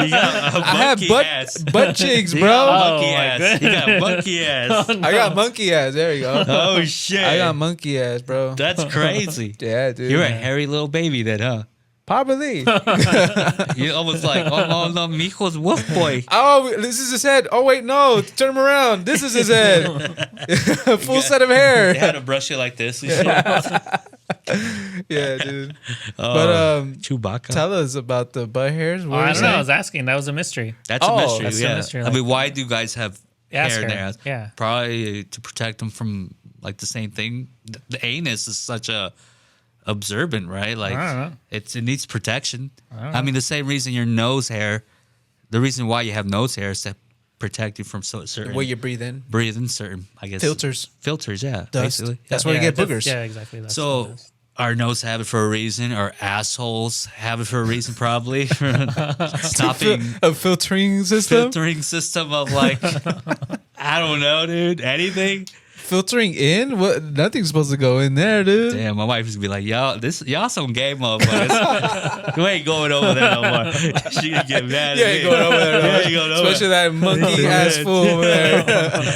You got a I have monkey butt ass. butt cheeks, You bro. got monkey Oh, my ass. goodness. You got monkey ass. I got monkey ass. There you go. Oh shit! I got monkey ass, bro. That's crazy. Yeah, dude. You're a hairy little baby, then, huh? Probably. You almost like, oh no, Mijo's wolf boy. Oh, this is his head. Oh wait, no, turn him around. This is his head. Full set of They hair. had to brush it like this and shit. Yeah, dude. Oh, But Chewbacca. tell us about the butt hairs. What I were you don't know. I saying? was asking. That was a mystery. That's a Oh, mystery. that's a yeah. mystery, I like- mean, why do guys have Ass hair in their hair, ass? yeah. Probably to protect them from like the same thing. The anus is such a observant, right? Like I don't know. it needs protection. I mean, the same reason your nose hair, the reason why you have nose hair is to protect you from certain Where you breathe in. breathing certain, I guess, Filters. yeah, Dust. basically. That's Yeah. where you get that's- boogers. Yeah, exactly. That's what So it is. our nose have it for a reason. Our assholes have it for a reason, probably. Stopping A filtering system. filtering system of like, I don't know, dude. Anything. Filtering in? What? Nothing's supposed to go in there, dude. Damn, my wife used to be like, y'all some gay motherfuckers. You ain't going over there no more. She gonna get mad You at ain't me. going over there. You No. ain't going over Especially there. that monkey ass fool over there.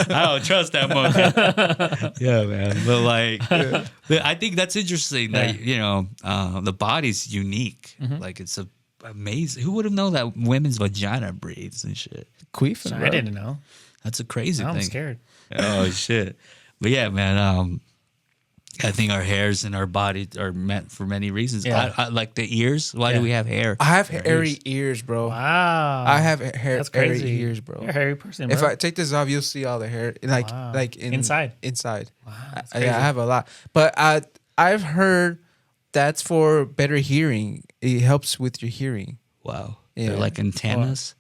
I don't trust that monkey. Yeah, man. But like, but I think that's interesting that, you know, the body's unique. Like it's amazing. Who would have known that women's vagina breathes and shit? Queefing, I bro. didn't know. That's a crazy Now thing. I'm scared. Oh shit! But yeah, man. I think our hairs and our body are meant for many reasons. Yeah. I like the ears. Why do Yeah. we have hair? I have Our hairy ears, bro. Wow. I have hair, That's hairy crazy. ears, bro. You're a hairy person, If bro. I take this off, you'll see all the hair, like Wow. inside. Inside. Inside. that's Yeah, I crazy. have a lot, but I've heard that's for better hearing. It helps with your hearing, Wow. Yeah. They're like antennas.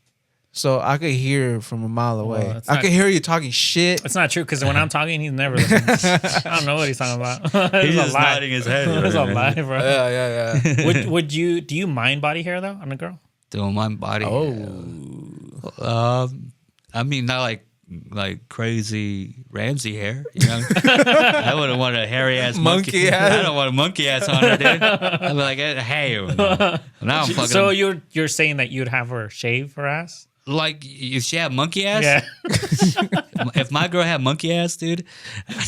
so I could hear from a mile away. it's I not- could hear you talking shit. It's not true because when I'm talking, he's never listening. I don't know what he's talking about. He's It's a just lie. nodding his head. It's a right, lie, man. bro. Yeah, yeah. Do you mind body hair though on a girl? Doing my body. Oh, I mean, not like crazy Ramsey hair. You know, I wouldn't want a hairy ass monkey. Monkey ass. I don't want a monkey ass on her, dude. I'd be like, hey, no. Now I'm fucking. So you're saying that you'd have her shave her ass? like, if she had monkey ass, Yeah. if my girl had monkey ass, dude,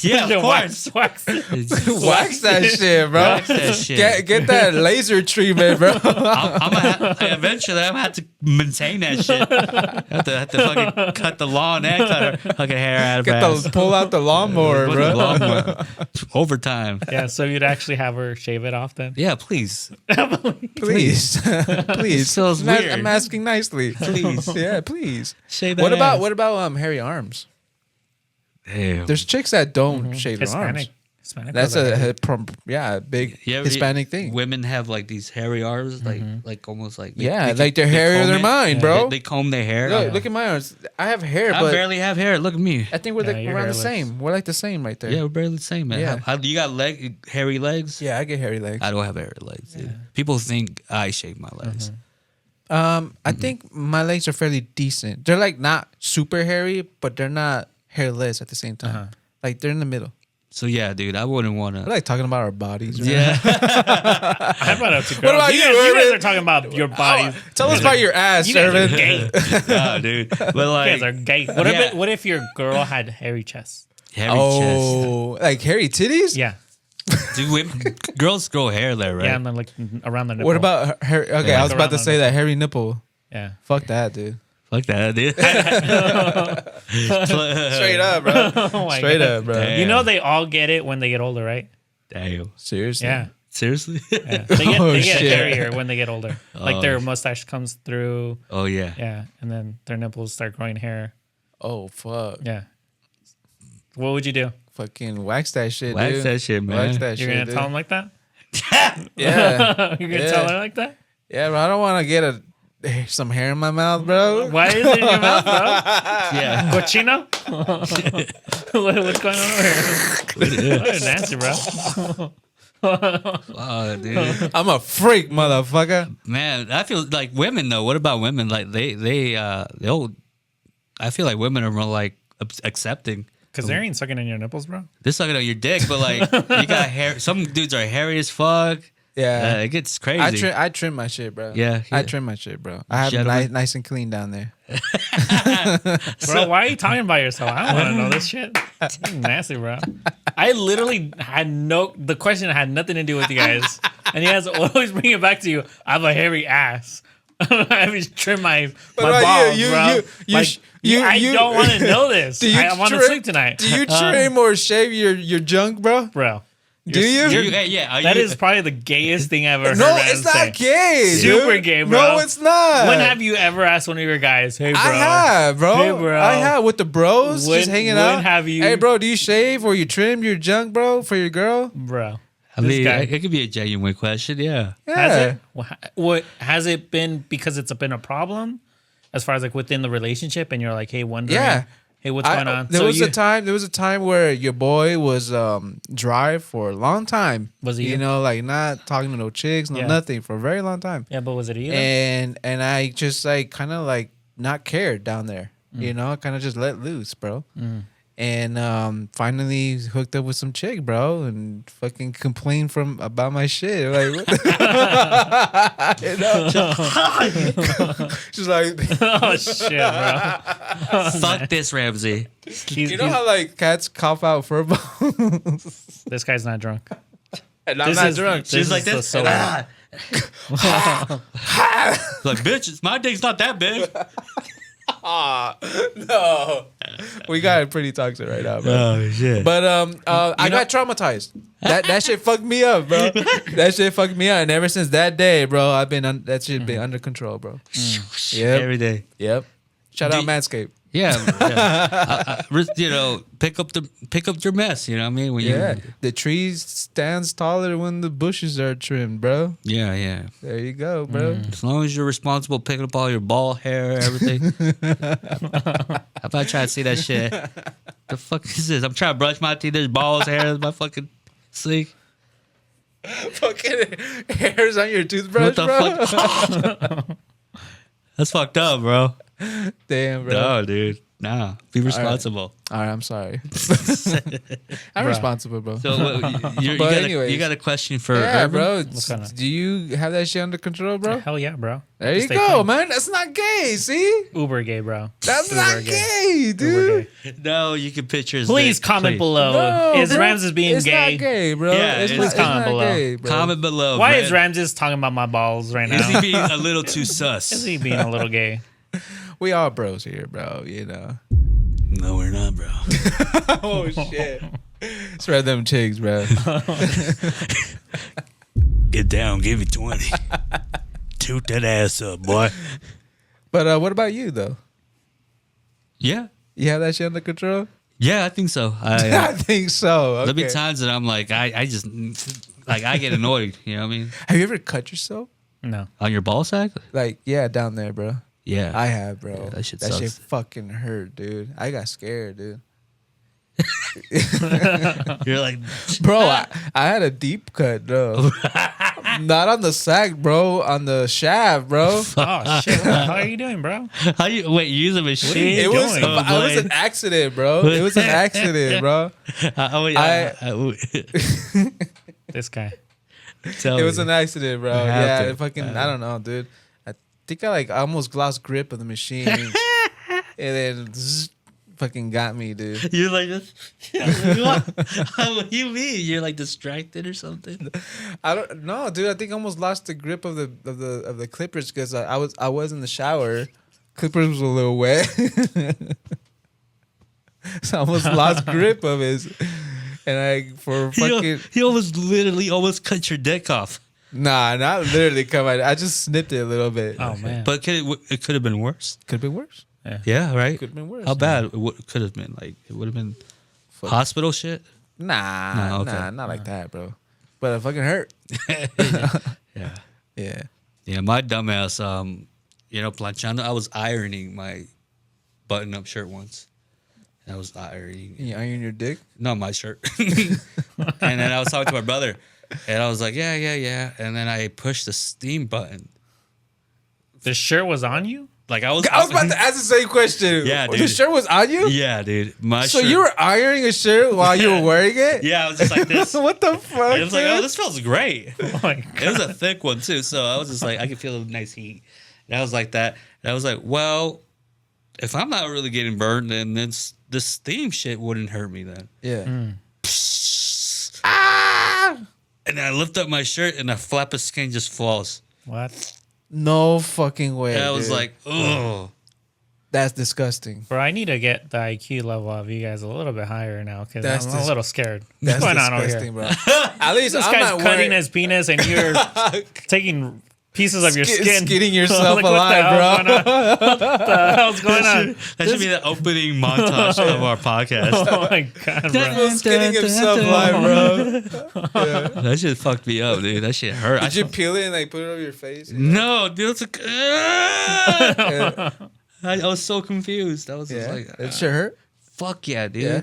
yeah, of course. Wax. wax that shit, bro. Wax that shit. Get that laser treatment, bro. I'm gonna eventually I'm gonna have to maintain that shit. Have to fucking cut the lawn and cut her fucking hair out of her ass. Pull out the lawnmower, Put bro. the lawnmower. Overtime. Yeah, so you'd actually have her shave it off then? Yeah, please. Please, please. feels I'm, weird. I'm asking nicely. Please. Yeah, please. Shave that What about ass. hairy arms? Damn. There's chicks that don't shave their arms. Hispanic. That's girls are hairy. a big You ever- Hispanic thing. Women have like these hairy arms, like almost like Yeah, like they're hairier than mine, bro. They comb their hair. Look at my arms. I have hair, I but barely have hair. Look at me. I think we're Yeah, like you're around the hairless. same. We're like the same right there. Yeah, we're barely the same, man. Yeah. You got hairy legs? Yeah, I get hairy legs. I don't have hairy legs. Dude. People think I shave my legs. I think my legs are fairly decent. They're like not super hairy, but they're not hairless at the same time. Like they're in the middle. So yeah, dude, I wouldn't want We're to. like talking about our bodies. Right? Yeah, I brought up to girls. What about you you, guys, you guys Irvin? are talking about your bodies. Tell us about your ass, You guys are Irvin. gay. nah, dude. But You like, guys are gay. Yeah. What if your girl had hairy chest? hairy Oh, like hairy titties? Yeah. chest. Dude, women, girls grow hair there, right? Yeah, and then like around the nipple. What about hair? Okay, I was about to Around say the that hairy nipple. Yeah. Fuck that, dude. Fuck that, dude. Straight up, bro. Oh my Straight God. up, bro. Damn. You know they all get it when they get older, right? Damn. Seriously. Yeah. Seriously? Yeah. They get, Oh, they get shit. hairier when they get older. Like their mustache comes through. Oh yeah. Yeah. And then their nipples start growing hair. Oh fuck. Yeah. What would you do? Fucking wax that shit, Wax dude. that shit, man. Wax that You're shit, gonna dude. tell them like that? Yeah. You're gonna Yeah. tell her like that? Yeah, bro. I don't want to get some hair in my mouth, bro. Why is it in your mouth, bro? Yeah. Cochino? What's going on over here? What a nasty, bro. Oh, dude. I'm a freak, motherfucker. Man, I feel like women though. What about women? Like they'll. I feel like women are more like accepting. Because they ain't sucking in your nipples, bro. They're sucking on your dick, but like you got hair. Some dudes are hairy as fuck. Yeah. It gets crazy. I trim my shit, bro. Yeah, I yeah. trim my shit, bro. I have it Gentlemen. nice and clean down there. Bro, why are you talking about yourself? I don't want to know this shit. You're nasty, bro. I literally had the question had nothing to do with you guys. And you guys always bring it back to you. I have a hairy ass. I have trim my right, balls, you- bro. you- Like, you- I you- don't want to know this. Do you I want to trim- sleep tonight. Do you trim or shave your junk, bro? Bro. Do you? Do you- yeah. Are That you- is probably the gayest thing I've ever No, heard. it's Adam not say. gay. Super dude. gay, bro. No, it's not. When have you ever asked one of your guys, hey, bro? I have, bro. Hey, bro. I have with the bros When- just hanging when out. have you- Hey, bro, do you shave or you trim your junk, bro, for your girl? Bro. I This mean, guy. it could be a genuine question. Yeah. Yeah. Has it? What has it been because it's been a problem as far as like within the relationship and you're like, hey, wondering, Yeah. hey, what's going on? There So was you- a time where your boy was dry for a long time. Was he? You know, like not talking to no chicks, no Yeah. nothing for a very long time. Yeah, but was it you? And I just like kind of like not cared down there. Mm. You know, kind of just let loose, bro. And finally hooked up with some chick, bro, and fucking complained about my shit. Like, what the you know? She's like, Oh shit, bro. Fuck this, Ramsey. He's, you know how like cats cough out fur balls? this guy's not drunk. And I'm This not is- drunk. this She's is like the this. sober. Like, bitch, my dick's not that big. No, we got it pretty toxic right now, bro. Oh shit. But I got traumatized. That shit fucked me up, bro. That shit fucked me up, and ever since that day, bro, I've been that shit been under control, bro. Yep. Every day. Yep. Shout out Do- Manscaped. Yeah. You know, pick up your mess. You know what I mean? When Yeah, you, the tree stands taller when the bushes are trimmed, bro. yeah. There you go, bro. As long as you're responsible picking up all your ball hair, everything. How about I try to see that shit? The fuck is this? I'm trying to brush my teeth. There's balls, hair in my fucking sink. Fucking hairs on your toothbrush, What the bro. fuck? That's fucked up, bro. Damn, bro. No, dude. Nah. Be responsible. All right, I'm sorry. I'm Bro. responsible, bro. So you But got anyways. you got a question for Yeah, Urban? bro. going on? Do you have that shit under control, bro? Hell yeah, bro. There you Stay go, clean. man. That's not gay. See, Uber gay, bro. that's Uber not gay, dude. Uber gay. No, you can picture his Please dick, comment please. below. No, Is bro. Ramses being it's gay? not gay, bro. Yeah, it's please not, it's comment not below. gay, bro. Comment below. Why Brad. is Ramses talking about my balls right Is now? he being a little too sus? Is he being a little gay? We all bros here, bro. You know. No, we're not, bro. Oh shit. Spread them chicks, bro. Get down, give me 20. Toot that ass up, boy. But what about you though? Yeah. You have that shit under control? Yeah, I think so. I think so. There'll be Okay. times that I'm like, I just, like, I get annoyed. You know what I mean? Have you ever cut yourself? No. On your ball sack? Like, yeah, down there, bro. Yeah. I have, bro. Yeah, that shit that shit sucks. fucking hurt, dude. I got scared, dude. You're like, Bro, I had a deep cut, though. Not on the sack, bro. On the shaft, bro. Oh shit! What the hell are you doing, bro? How you wait? You use a machine? It was doing? Oh, it was an accident, bro. It was an accident, bro. This guy. Tell It was me. an accident, bro. What Yeah, happened? it fucking. I don't know, dude. I think I almost lost grip of the machine, and then fucking got me, dude. You're like this. What do you mean? You're like distracted or something? I don't know, dude. I think I almost lost the grip of the clippers because I was in the shower. Clippers was a little wet, so I almost lost grip of it. And I for fucking He almost literally almost cut your dick off. nah, not literally come out. I just snipped it a little bit. Oh man. But it could have been worse. Could have been worse. Yeah, right. Could have been worse. How bad could have been? Like it would have been Fuck. hospital shit. Nah, No, okay. nah, not like that, bro. But it fucking hurt. Yeah. Yeah. Yeah, my dumbass, planchando. I was ironing my button-up shirt once. I was ironing. You iron your dick? No, my shirt. And then I was talking to my brother, and I was like, yeah. And then I pushed the steam button. The shirt was on you? Like I was about to ask the same question. Yeah, The dude. shirt was on you? Yeah, dude. My So shirt. you were ironing a shirt while you were wearing it? Yeah, I was just like this. What the fuck? It was like, dude? oh, this feels great. Oh my god. It was a thick one too, so I was just like, I could feel the nice heat. And I was like that. And I was like, well, if I'm not really getting burned, then this steam shit wouldn't hurt me then. Yeah. And then I lift up my shirt, and a flap of skin just falls. What? No fucking way. And I was dude. like, oh. That's disgusting. Bro, I need to get the IQ level of you guys a little bit higher now because That's I'm a little scared. That's What's going on over disgusting, here? bro. At least This I'm guy's not cutting wearing, his penis and you're taking pieces of your skin. skinning yourself Like, what the alive, hell's bro. going on? What the hell's going on? That should be the opening montage of our podcast. Oh my god, bro. Skinning himself alive, bro. That shit fucked me up, dude. That shit hurt. Did you peel it and like put it over your face? No, dude. It's like, I was so confused. I was just Yeah. like, It sure hurt. fuck yeah, dude. Yeah.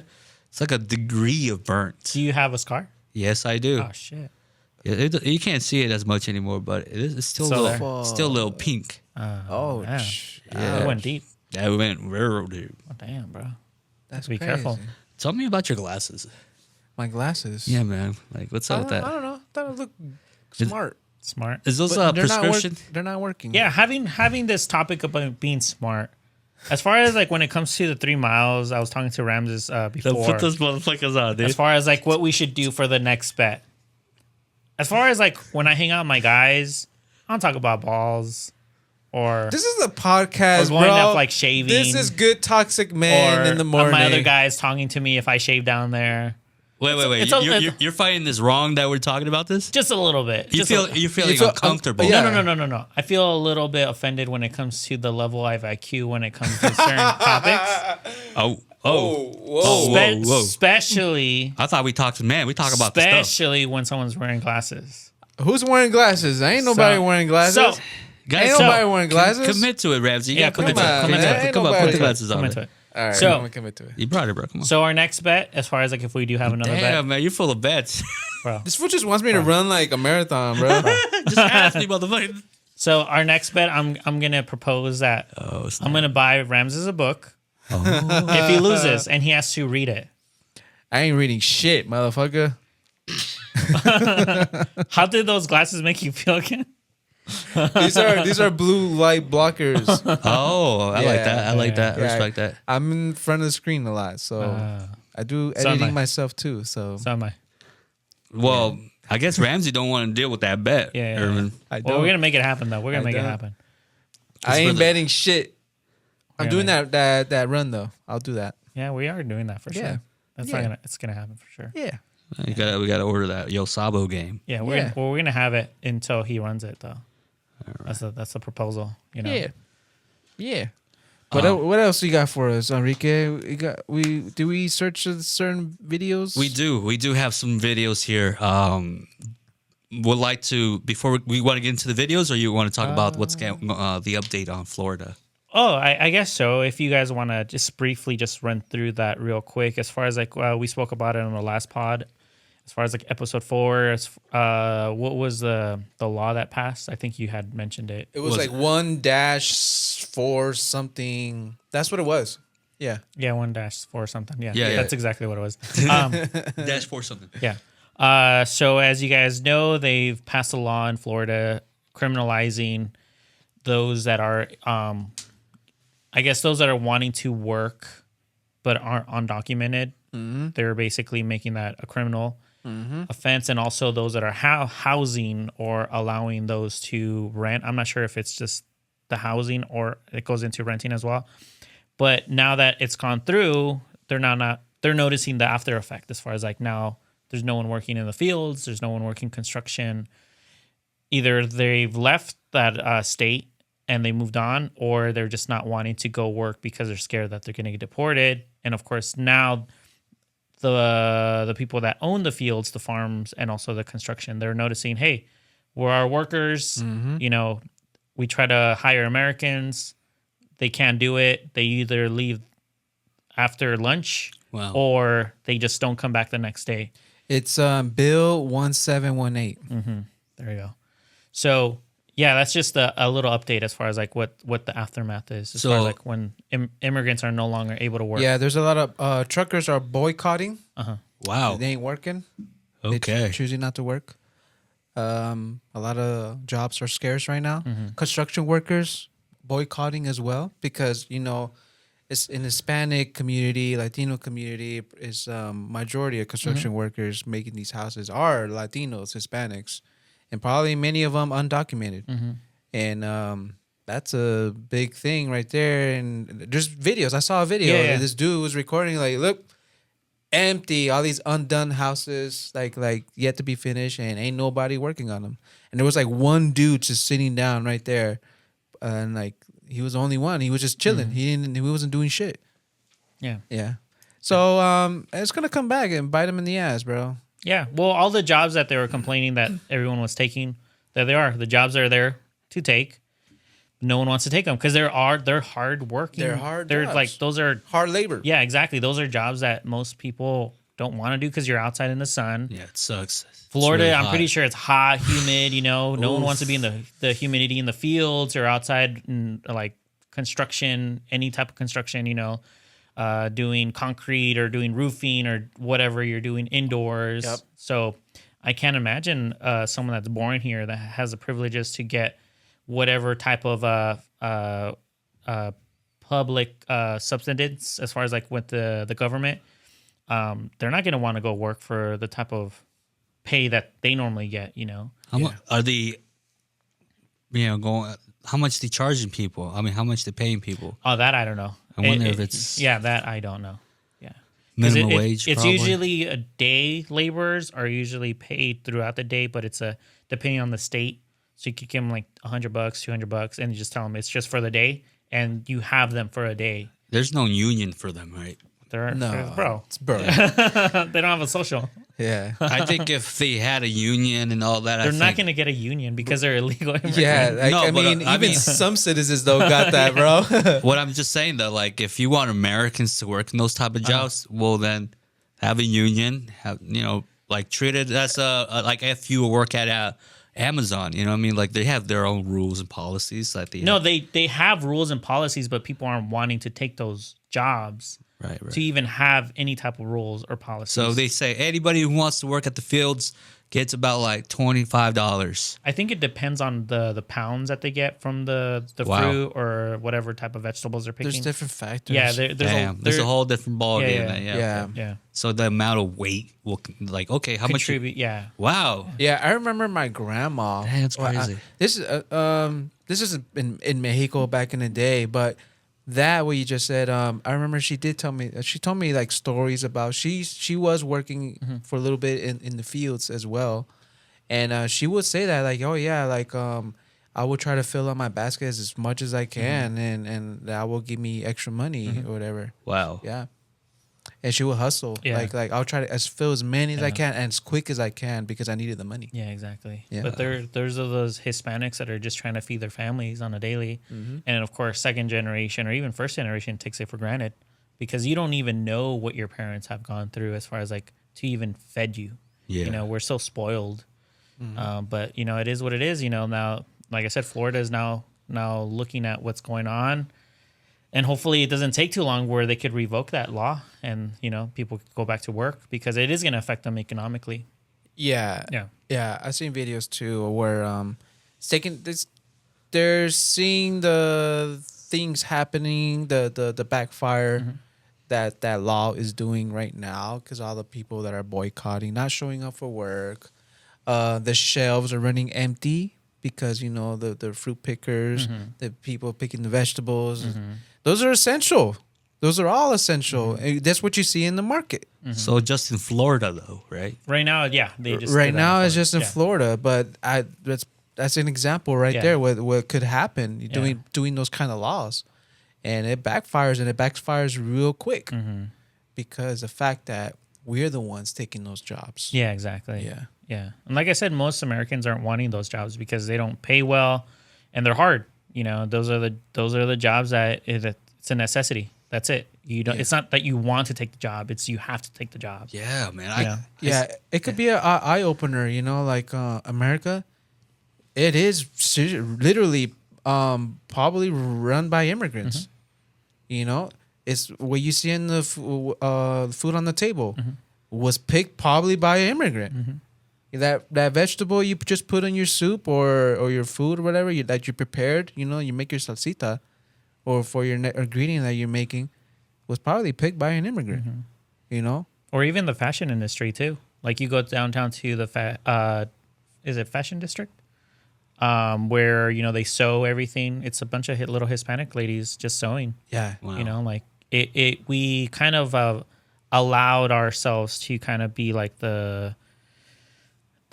It's like a degree of burnt. Do you have a scar? Yes, I do. Oh shit. You can't see it as much anymore, but it's still Still a little, there. still a little pink. Oh, man. Yeah. It went deep. That went real, dude. Oh, damn, bro. that's Be crazy. careful. Tell me about your glasses. My glasses. Yeah, man. Like, what's up with I that? don't know. Thought it looked Is- smart. Smart. Is those But they're prescription? they're not working. Yeah, having this topic about being smart. As far as like when it comes to the 3 miles, I was talking to Ramses before. Put those motherfuckers on, dude. As far as like what we should do for the next bet. As far as like when I hang out with my guys, I don't talk about balls or This is a podcast, Or going bro. up, like, shaving. This is good toxic man or in the morning. my other guys talking to me if I shave down there. Wait. it's a- You're finding this wrong that we're talking about this? Just a little bit. You Just feel a- you're feeling feel uncomfortable. yeah. No. I feel a little bit offended when it comes to the level of IQ when it comes to certain topics. Oh. Whoa. Whoa. Especially I thought we talked. Man, we talk about the stuff. especially when someone's wearing glasses. Who's wearing glasses? Ain't nobody So- wearing glasses. So, Guys, Ain't so- nobody wearing glasses. commit to it, Ramsey. You Yeah, gotta commit come to on, it. Commit man. to it. Ain't Come on, put nobody- the glasses on. come into it. All right, So- I'm gonna commit to it. You brought it, bro. Come on. So our next bet, as far as like if we do have another Damn, bet, man, you're full of bets. bro. This fool just wants me to run like a marathon, bro. Just ask me, motherfucker. So our next bet, I'm gonna propose that Oh, I'm gonna buy Ramses a book if he loses and he has to read it. I ain't reading shit, motherfucker. How did those glasses make you feel again? These are blue light blockers. Oh, I like Yeah, that. I like that. I yeah. respect that. I'm in front of the screen a lot, so I do so am editing I. myself too. So So am I. Well, I guess Ramsey don't want to deal with that bet. Yeah. Irvin. I Well, don't. we're gonna make it happen though. We're gonna I make it don't. happen. I ain't for the- betting shit. I'm Yeah, doing man. that run though. I'll do that. Yeah, we are doing that for Yeah. sure. That's Yeah. not gonna. It's gonna happen for sure. Yeah. We gotta order that Yo Sabo game. Yeah, Yeah. we're gonna have it until he runs it though. That's a proposal. You know. Yeah. Yeah. What else you got for us, Enrique? Do we search certain videos? We do have some videos here. Would like to before we want to get into the videos, or you want to talk about what's the update on Florida? Oh, I guess so. If you guys want to just briefly just run through that real quick, as far as like we spoke about it on the last pod, as far as like episode 4, what was the law that passed? I think you had mentioned it. It was like 1-4 something. That's what it was. Yeah. Yeah, 1-4 or something. Yeah, Yeah, yeah. that's exactly what it was. Dash for something. Yeah. So as you guys know, they've passed a law in Florida criminalizing those that are, I guess, those that are wanting to work but aren't undocumented. Mm-hmm. They're basically making that a criminal offense, and also those that are housing or allowing those to rent. I'm not sure if it's just the housing or it goes into renting as well. But now that it's gone through, they're noticing the after effect as far as like now there's no one working in the fields, there's no one working construction. Either they've left that state and they moved on, or they're just not wanting to go work because they're scared that they're going to get deported. And of course, now the people that own the fields, the farms, and also the construction, they're noticing, hey, we're our workers. You know, we try to hire Americans. They can't do it. They either leave after lunch Wow. or they just don't come back the next day. It's Bill 1718. There you go. So yeah, that's just a little update as far as like what the aftermath is. As far as like when immigrants are no longer able to work. Yeah, there's a lot of truckers are boycotting. Wow. They ain't working. Okay. They're choosing not to work. A lot of jobs are scarce right now. Construction workers boycotting as well because, you know, it's in Hispanic community, Latino community is majority of construction workers making these houses are Latinos, Hispanics, and probably many of them undocumented. And that's a big thing right there. And there's videos. I saw a video. Yeah. This dude was recording like, look, empty, all these undone houses, like yet to be finished, and ain't nobody working on them. And there was like one dude just sitting down right there, and like he was the only one. He was just chilling. He wasn't doing shit. Yeah. Yeah. So it's gonna come back and bite him in the ass, bro. Yeah. Well, all the jobs that they were complaining that everyone was taking, there they are. The jobs are there to take. No one wants to take them because they're hard working. They're hard They're jobs. like those are Hard labor. Yeah, exactly. Those are jobs that most people don't want to do because you're outside in the sun. Yeah, it sucks. It's Florida, really I'm hot. pretty sure it's hot, humid. You know, no one wants to be in the humidity in the fields or outside in like construction, any type of construction. You know, doing concrete or doing roofing or whatever you're doing indoors. Yep. So I can't imagine someone that's born here that has the privileges to get whatever type of public subsistence as far as like with the government. They're not going to want to go work for the type of pay that they normally get, you know. How much are the, how much they charging people? I mean, how much they paying people? Oh, that I don't know. I wonder if it's yeah, that I don't know. Yeah, 'Cause minimum wage. It's probably? usually a day. Laborers are usually paid throughout the day, but it's depending on the state. So you could give them like $100, $200, and you just tell them it's just for the day, and you have them for a day. There's no union for them, right? Bro, It's bro. they don't have a social. Yeah. I think if they had a union and all that, They're not going to get a union because they're illegal immigrants. Yeah. Like, No, I but, mean, I even mean- some citizens though got that, bro. What I'm just saying though, like if you want Americans to work in those type of jobs, well then have a union, like treat it as like if you work at Amazon, you know what I mean? Like they have their own rules and policies that they No, they have rules and policies, but people aren't wanting to take those jobs right. to even have any type of rules or policies. So they say anybody who wants to work at the fields gets about like $25. I think it depends on the pounds that they get from the Wow. fruit or whatever type of vegetables they're picking. There's different factors. Yeah, there's There's a whole different ball Yeah, game. yeah. there, Yeah. Yeah. okay. yeah So the amount of weight will like okay, how much? contribute. Yeah, Wow. Yeah, I remember my grandma. Damn, that's crazy. This is in Mexico back in the day, but that what you just said. I remember she did tell me. She told me like stories about she was working for a little bit in the fields as well, and she would say that like, oh yeah, like I will try to fill up my baskets as much as I can, and that will give me extra money or whatever. Wow. Yeah. And she would hustle. Yeah. Like I'll try to fill as many as I Yeah. can and as quick as I can because I needed the money. yeah, exactly. Yeah. But there's those Hispanics that are just trying to feed their families on a daily, and of course, second generation or even first generation takes it for granted because you don't even know what your parents have gone through as far as like to even fed you. Yeah. You know, we're so spoiled. But you know, it is what it is. You know, now, like I said, Florida is now looking at what's going on, and hopefully it doesn't take too long where they could revoke that law, and you know, people could go back to work, because it is going to affect them economically. Yeah. Yeah. Yeah. I've seen videos too where it's taking this, they're seeing the things happening, the backfire that law is doing right now, because all the people that are boycotting, not showing up for work, the shelves are running empty because, you know, the fruit pickers, the people picking the vegetables, those are essential. Those are all essential. And that's what you see in the market. So just in Florida, though, right? Right now, yeah, they just Right did that now, in it's just in Florida. Florida, but that's an example right Yeah. there what could happen doing those kind of laws, and it backfires real quick because the fact that we're the ones taking those jobs. Yeah, exactly. Yeah. Yeah. And like I said, most Americans aren't wanting those jobs because they don't pay well and they're hard. You know, those are the jobs that it's a necessity. That's it. You don't. Yeah. It's not that you want to take the job. It's you have to take the job. Yeah, man. Yeah. Yeah, it could be an eye opener. You know, like America, it is literally probably run by immigrants. You know, it's what you see in the food on the table was picked probably by an immigrant. That vegetable you just put in your soup or your food or whatever that you prepared, you know, you make your salsita, or for your ingredient that you're making, was probably picked by an immigrant. You know, Or even the fashion industry too. Like you go downtown to the is it Fashion District? Where, you know, they sew everything. It's a bunch of little Hispanic ladies just sewing. yeah, Wow. You know, like we kind of allowed ourselves to kind of be like the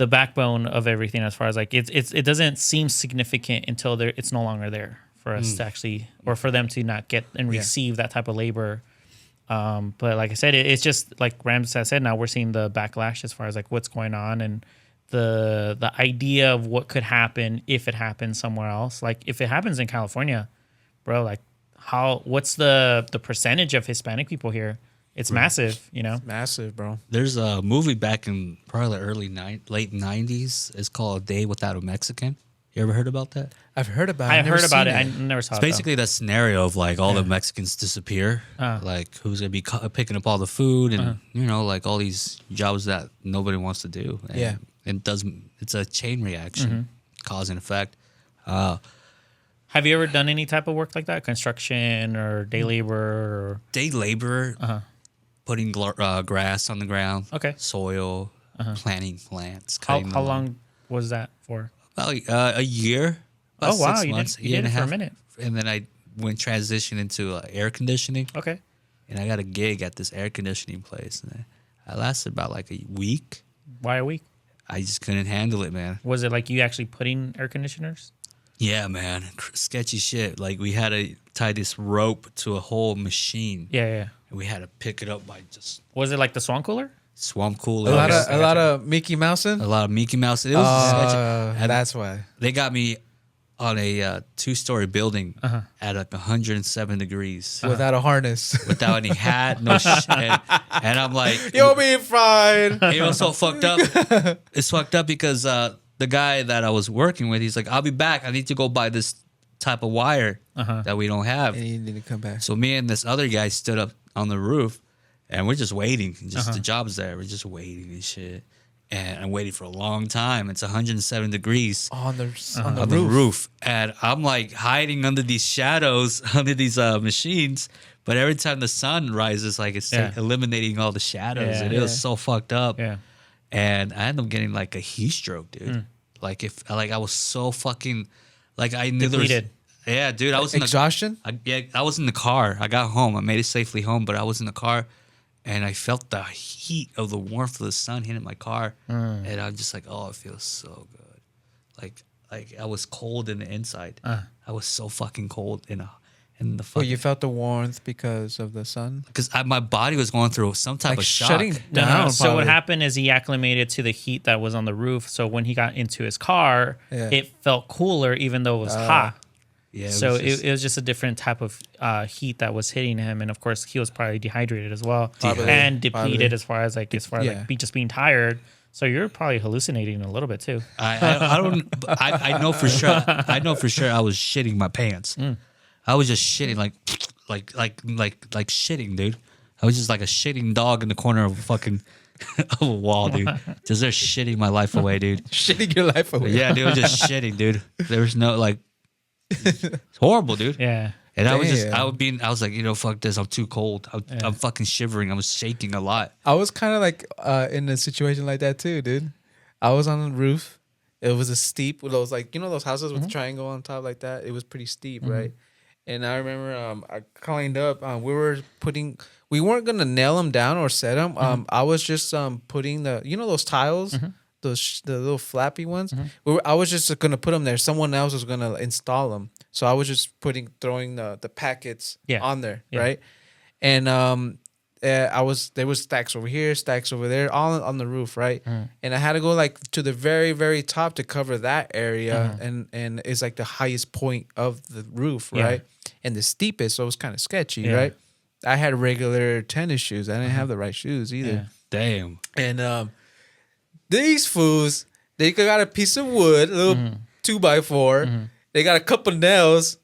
backbone of everything, as far as like it doesn't seem significant until it's no longer there for us to actually, or for them to not get and receive that type of labor. But like I said, it's just like Rams has said, now we're seeing the backlash as far as like what's going on, and the idea of what could happen if it happens somewhere else. Like if it happens in California, bro, like what's the percentage of Hispanic people here? It's massive, you know? massive, bro. There's a movie back in probably late 90s. It's called A Day Without a Mexican. You ever heard about that? I've heard about it. I I've never heard about it. seen I never saw It's it. basically that scenario of like all the Mexicans disappear. Like who's going to be picking up all the food and, you know, like all these jobs that nobody wants to do. And Yeah. it's a chain reaction, cause and effect. Have you ever done any type of work like that? Construction or day labor? Or... Day laborer, putting grass on the ground, Okay. soil, planting plants. How cutting the lawn. long was that for? About a year. About Oh, wow. 6 You months, did year it and for a half. minute. And then I transitioned into air conditioning. Okay. And I got a gig at this air conditioning place. And I lasted about like a week. Why a week? I just couldn't handle it, man. Was it like you actually putting air conditioners? Yeah, man. Sketchy shit. Like we had to tie this rope to a whole machine. Yeah, yeah. And we had to pick it up by just Was it like the Swan Cooler? swamp cooler. a lot of Mickey Mouseing. A lot of Mickey Mouse. It was sketchy. And That's why. they got me on a 2-story building at like 107 degrees Without a harness. without any hat, no shit. And I'm like, You'll be fine. it was so fucked up. It's fucked up because the guy that I was working with, he's like, I'll be back. I need to go buy this type of wire that we don't have. And you need to come back. So me and this other guy stood up on the roof, and we're just waiting. Just the job's there. We're just waiting and shit. And I'm waiting for a long time. It's 107 degrees On the on the roof. And I'm like hiding under these shadows, under these machines. But every time the sun rises, like it's like eliminating all the shadows. Yeah. And it was so fucked up. Yeah. And I ended up getting like a heat stroke, dude. Like I was so fucking like I knew Depleted. Yeah, dude. I was in the exhaustion. I was in the car. I got home. I made it safely home, but I was in the car, and I felt the heat of the warmth of the sun hitting my car, and I'm just like, oh, it feels so good. Like I was cold in the inside. I was so fucking cold in the Well, fucking you felt the warmth because of the sun. because my body was going through some type Like of shock. shutting No, down. so what probably. happened is he acclimated to the heat that was on the roof. So when he got into his car, Yeah. it felt cooler even though it was hot. Yeah, So just- it was just a different type of heat that was hitting him, and of course he was probably dehydrated as well, Probably. and depleted Probably. as far as Yeah. just being tired. So you're probably hallucinating a little bit too. I don't. I know for sure. I know for sure. I was shitting my pants. I was just shitting like shitting, dude. I was just like a shitting dog in the corner of a fucking of a wall, dude. Just there shitting my life away, dude. Shitting your life away. Yeah, dude, just shitting, dude. There was no like. It's horrible, dude. Yeah. And I was Damn. I was like, fuck this. I'm too cold. I'm fucking shivering. I was shaking a lot. I was kind of like in a situation like that too, dude. I was on the roof. It was a steep with those like those houses with the triangle on top like that. It was pretty steep, right? And I remember I climbed up. We weren't gonna nail them down or set them. I was just putting those tiles, the little flappy ones. I was just gonna put them there. Someone else was gonna install them. So I was just throwing the packets on there, right? And there was stacks over here, stacks over there, all on the roof, right? And I had to go like to the very, very top to cover that area, and it's like the highest point of the roof, right? And the steepest, so it was kind of sketchy, right? I had regular tennis shoes. I didn't have the right shoes either. Damn. And these fools, they got a piece of wood, a little 2x4. They got a couple nails,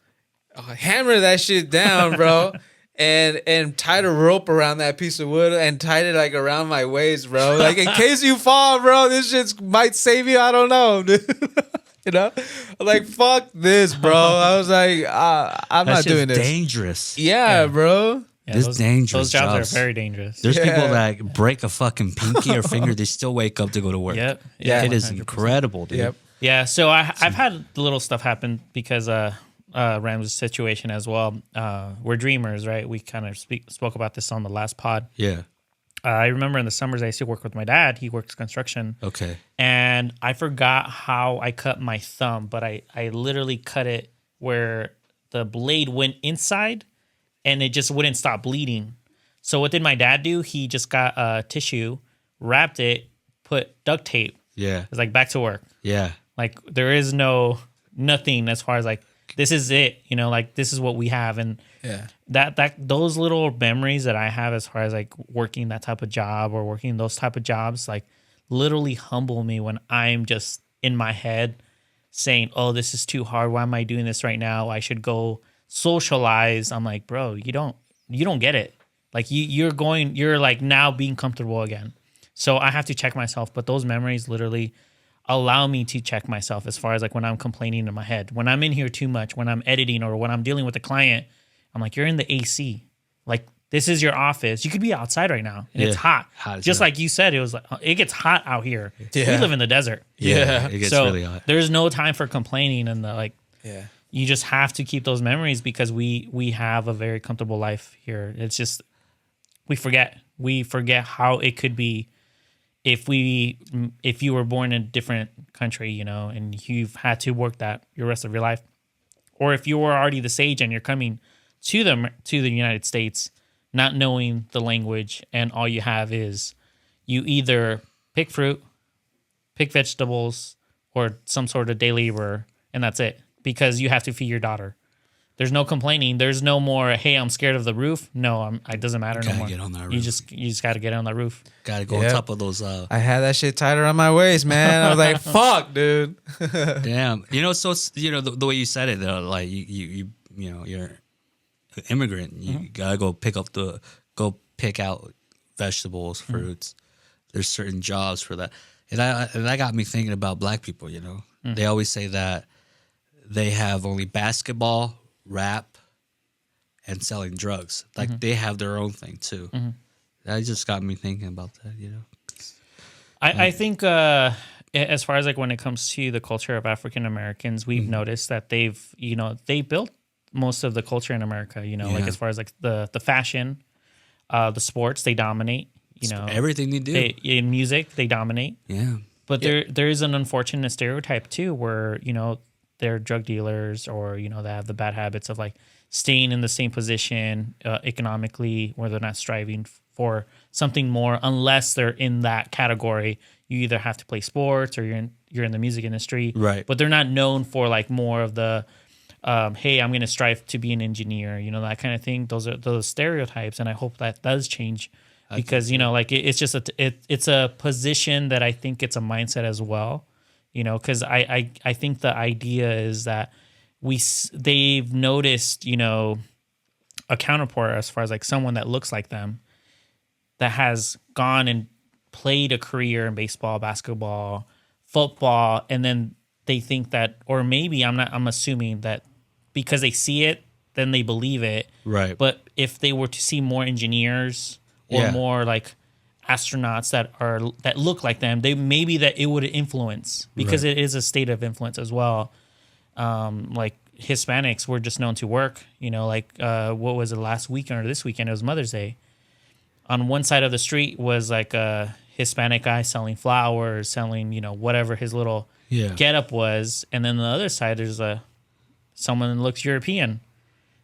hammer that shit down, bro, and tied a rope around that piece of wood and tied it like around my waist, bro. Like in case you fall, bro, this shit might save you. I don't know, dude. I'm like, fuck this, bro. I was like, I'm not doing this. Dangerous. Yeah, bro. Yeah, This dangerous Those jobs jobs. are very dangerous. There's people that break a fucking pinky or finger. They still wake up to go to work. Yep. Yeah. It is 100%. incredible, dude. Yep. Yeah, so I've had little stuff happen because Ram's situation as well. We're dreamers, right? We kind of spoke about this on the last pod. Yeah. I remember in the summers I used to work with my dad. He works construction. Okay. And I forgot how I cut my thumb, but I literally cut it where the blade went inside and it just wouldn't stop bleeding. So what did my dad do? He just got a tissue, wrapped it, put duct tape. Yeah. It's like back to work. Yeah. Like there is nothing as far as like this is it, like this is what we have. And Yeah. that those little memories that I have as far as like working that type of job or working those type of jobs, like literally humble me when I'm just in my head saying, oh, this is too hard. Why am I doing this right now? I should go socialize. I'm like, bro, you don't get it. Like you're like now being comfortable again. So I have to check myself. But those memories literally allow me to check myself as far as like when I'm complaining in my head, when I'm in here too much, when I'm editing or when I'm dealing with a client, I'm like, you're in the AC. Like this is your office. You could be outside right now and it's hot. Hot as Just hell. like you said, it was like, it gets hot out here. Yeah. We live in the desert. Yeah. It gets So really hot. there's no time for complaining and Yeah. you just have to keep those memories because we have a very comfortable life here. It's just we forget how it could be if you were born in a different country, and you've had to work that your rest of your life, or if you were already this age and you're coming to the United States, not knowing the language, and all you have is you either pick fruit, pick vegetables, or some sort of day labor, and that's it because you have to feed your daughter. There's no complaining. There's no more, hey, I'm scared of the roof. No, it doesn't matter no Gotta more. get on that You roof. just got to get on the roof. Gotta go Yep. on top of those. I had that shit tied around my waist, man. I was like, fuck, dude. Damn. So the way you said it, though, like you're an immigrant. You gotta go pick out vegetables, fruits. There's certain jobs for that, and that got me thinking about black people. They always say that they have only basketball, rap, and selling drugs. Like they have their own thing too. That just got me thinking about that. I think as far as like when it comes to the culture of African Americans, we've noticed that they built most of the culture in America, like as far as like the fashion, the sports, they dominate, Everything they do. in music, they dominate. Yeah. But there is an unfortunate stereotype too, where they're drug dealers or they have the bad habits of like staying in the same position economically, where they're not striving for something more unless they're in that category. You either have to play sports or you're in the music industry, Right. But they're not known for like more of the hey, I'm going to strive to be an engineer, that kind of thing. Those are those stereotypes, and I hope that does change because like it's just it's a position that I think it's a mindset as well, because I think the idea is that they've noticed a counterpart as far as like someone that looks like them that has gone and played a career in baseball, basketball, football, and then they think that, or maybe I'm assuming that because they see it, then they believe it. Right. But if they were to see more engineers or more like astronauts that look like them, maybe that it would influence, because it is a state of influence as well. Like Hispanics were just known to work, like what was it, last weekend or this weekend? It was Mother's Day. On one side of the street was like a Hispanic guy selling flowers, selling, whatever his little getup was. And then the other side, there's someone that looks European,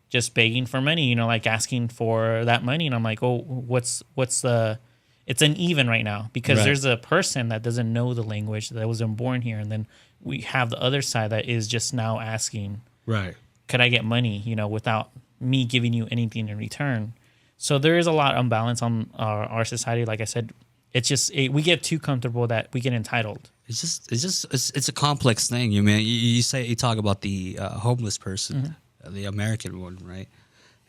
just begging for money, like asking for that money. And I'm like, oh, what's it's uneven right now, because there's a person that doesn't know the language, that wasn't born here. And then we have the other side that is just now asking, Right. could I get money, without me giving you anything in return? So there is a lot of imbalance on our society. Like I said, it's just we get too comfortable that we get entitled. It's a complex thing. You talk about the homeless person, the American one, right?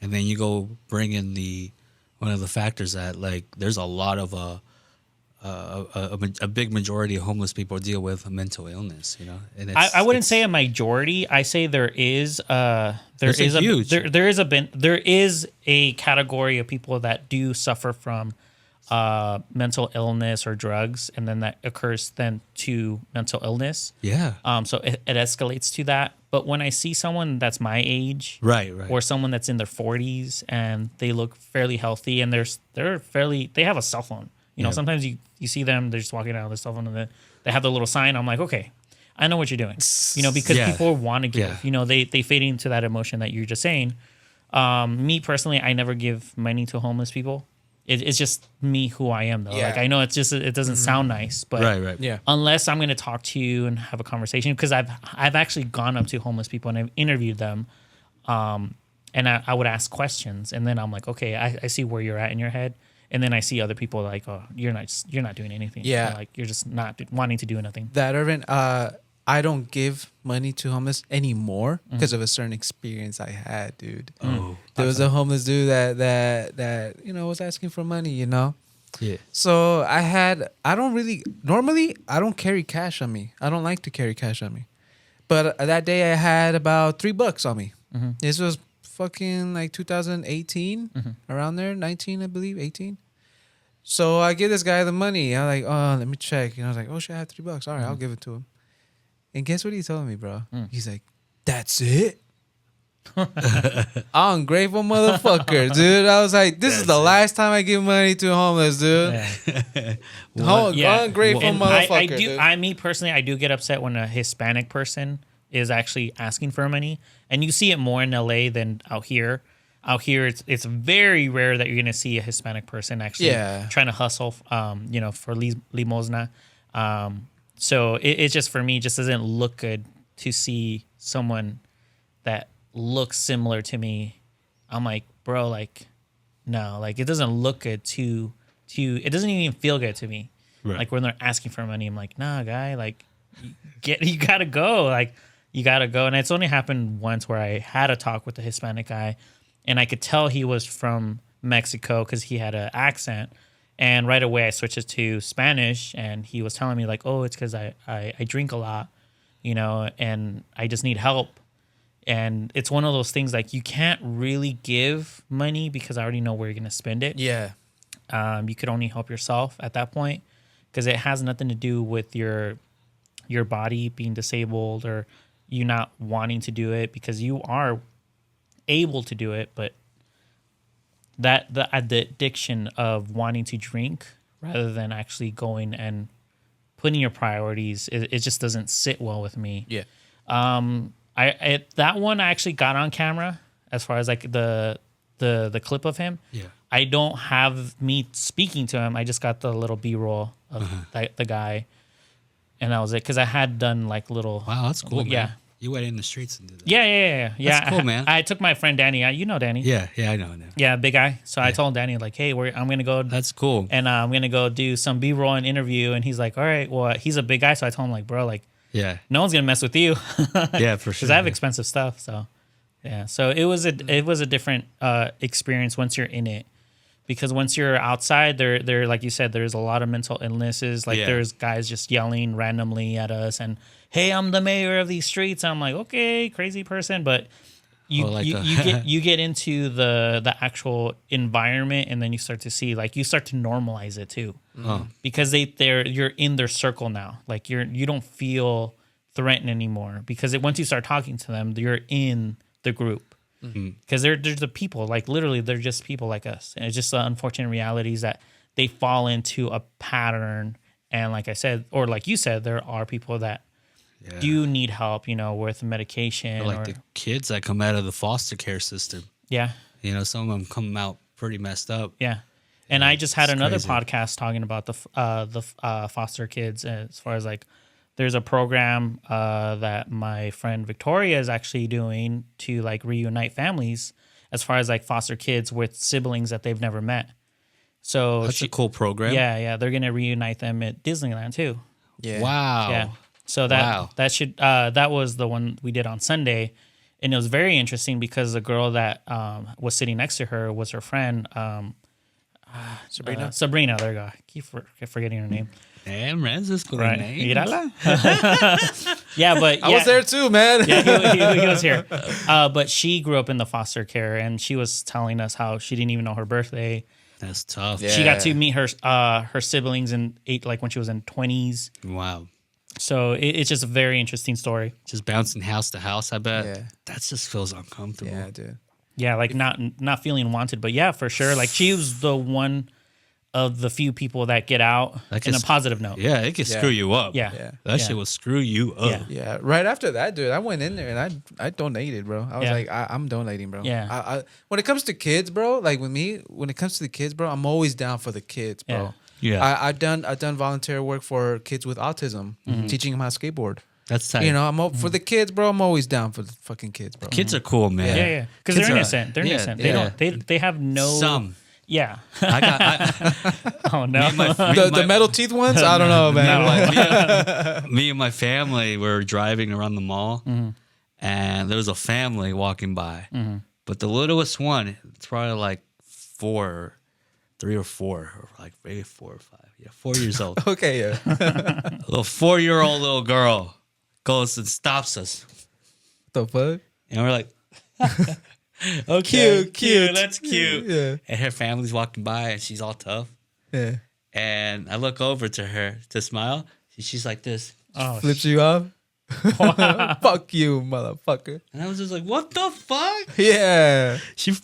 And then you go bring in one of the factors that, like, there's a lot of a big majority of homeless people deal with mental illness, And I wouldn't say a majority. I say there is a category of people that do suffer from mental illness or drugs, and then that occurs then to mental illness. Yeah. So it escalates to that. But when I see someone that's my age, Right. or someone that's in their 40s and they look fairly healthy and they have a cell phone. Sometimes you see them, they're just walking out with their cell phone, and then they have the little sign. I'm like, okay, I know what you're doing. Because people want to give. They fade into that emotion that you're just saying. Me personally, I never give money to homeless people. It's just me, who I am, though. Yeah. Like, I know it doesn't sound nice, but Right. Yeah. unless I'm going to talk to you and have a conversation, because I've actually gone up to homeless people and I've interviewed them, and I would ask questions, and then I'm like, okay, I see where you're at in your head, and then I see other people like, oh, you're not doing anything. Yeah. Like, you're just not wanting to do nothing. That Irvin, I don't give money to homeless anymore because of a certain experience I had, dude. Oh. There was a homeless dude that was asking for money, Yeah. So I don't carry cash on me. I don't like to carry cash on me. But that day I had about $3 on me. This was fucking like 2018, around there, 19, I believe, 18. So I give this guy the money. I'm like, oh, let me check. I was like, oh shit, I have $3. All right, I'll give it to him. And guess what he told me, bro? He's like, that's it? Ungrateful motherfucker, dude. I was like, this is the last time I give money to a homeless dude. Ungrateful And motherfucker. me personally, I do get upset when a Hispanic person is actually asking for money, and you see it more in LA than out here. Out here, it's very rare that you're gonna see a Hispanic person actually trying to hustle, for limosna. So it just, for me, just doesn't look good to see someone that looks similar to me. I'm like, bro, like, no, like, it doesn't look good to it doesn't even feel good to me. Right. Like, when they're asking for money, I'm like, nah, guy, like, you gotta go. Like, you gotta go. And it's only happened once where I had a talk with a Hispanic guy, and I could tell he was from Mexico because he had an accent. And right away I switched it to Spanish, and he was telling me like, oh, it's because I drink a lot, and I just need help. And it's one of those things, like, you can't really give money because I already know where you're going to spend it. Yeah. You could only help yourself at that point, because it has nothing to do with your body being disabled or you not wanting to do it, because you are able to do it, but the addiction of wanting to drink rather than actually going and putting your priorities, it just doesn't sit well with me. Yeah. That one I actually got on camera, as far as like the clip of him. Yeah. I don't have me speaking to him. I just got the little B-roll of the guy, and that was it. Because I had done like little. Wow, that's cool, man. Yeah, You went in the streets and did that. Yeah. That's cool, man. I took my friend Danny. You know Danny. Yeah, I know. Yeah, big guy. So I told Danny like, hey, I'm gonna go That's cool. and I'm gonna go do some B-roll and interview. And he's like, all right, well, he's a big guy, so I told him like, bro, like, Yeah, no one's gonna mess with you. yeah, for sure. Because I have expensive stuff. So yeah, so it was a different experience once you're in it. Because once you're outside, there like you said, there's a lot of mental illnesses. Like Yeah. there's guys just yelling randomly at us and, hey, I'm the mayor of these streets. I'm like, okay, crazy person, but you Oh, like you get into the actual environment, and then you start to see, like, you start to normalize it too, because you're in their circle now. Like you don't feel threatened anymore, because once you start talking to them, you're in the group. Because they're the people, like literally they're just people like us, and it's just the unfortunate realities that they fall into a pattern. And like I said, or like you said, there are people that do need help, with medication, Or like the kids that come out of the foster care system. yeah. Some of them come out pretty messed up. Yeah. And I just had it's another crazy. podcast talking about the foster kids, as far as like, there's a program that my friend Victoria is actually doing to like reunite families, as far as like foster kids with siblings that they've never met. So That's a cool program. yeah, they're gonna reunite them at Disneyland too. Yeah. Wow. Yeah. So Wow. that was the one we did on Sunday, and it was very interesting because the girl that was sitting next to her was her friend Sabrina. Sabrina. There you go. I keep forgetting her name. Damn, Renzo's cool Right. name. Mírala. Yeah, but I was there too, man. Yeah, he was here. But she grew up in the foster care, and she was telling us how she didn't even know her birthday. That's tough. Yeah. She got to meet her siblings like when she was in 20s. Wow. So it's just a very interesting story. Just bouncing house to house, I bet. Yeah. That just feels uncomfortable. Yeah, dude. Yeah, like not feeling wanted, but yeah, for sure. Like she was the one of the few people that get out Like in a it's- positive note. Yeah, it can Yeah. screw you up. Yeah. Yeah. That Yeah. shit will screw you up. Yeah. Yeah, right after that, dude, I went in there and I donated, bro. I was Yeah. like, I'm donating, bro. Yeah. I when it comes to kids, bro, like with me, when it comes to the kids, bro, I'm always down for the kids, bro. Yeah. I've done volunteer work for kids with autism, teaching them how to skateboard. That's tight. For the kids, bro. I'm always down for the fucking kids, bro. Kids are cool, man. Yeah. Because Kids they're are- innocent. They're yeah, innocent. yeah. They have no. Some. Yeah. Me Oh no. and my, The metal teeth ones, I don't know, man. me and my family were driving around the mall, Mm-hmm. and there was a family walking by. But the littlest one, it's probably like 3 or 4, or like maybe 4 or 5. Yeah, 4 years old. Okay, yeah. A little 4-year-old little girl goes and stops us, The fuck? and we're like, "Okay, Cute. that's cute." Yeah. And her family's walking by, and she's all tough. Yeah. And I look over to her to smile. She's like this. Oh, Flips you off. Fuck you, motherfucker. And I was just like, what the fuck? Yeah. She,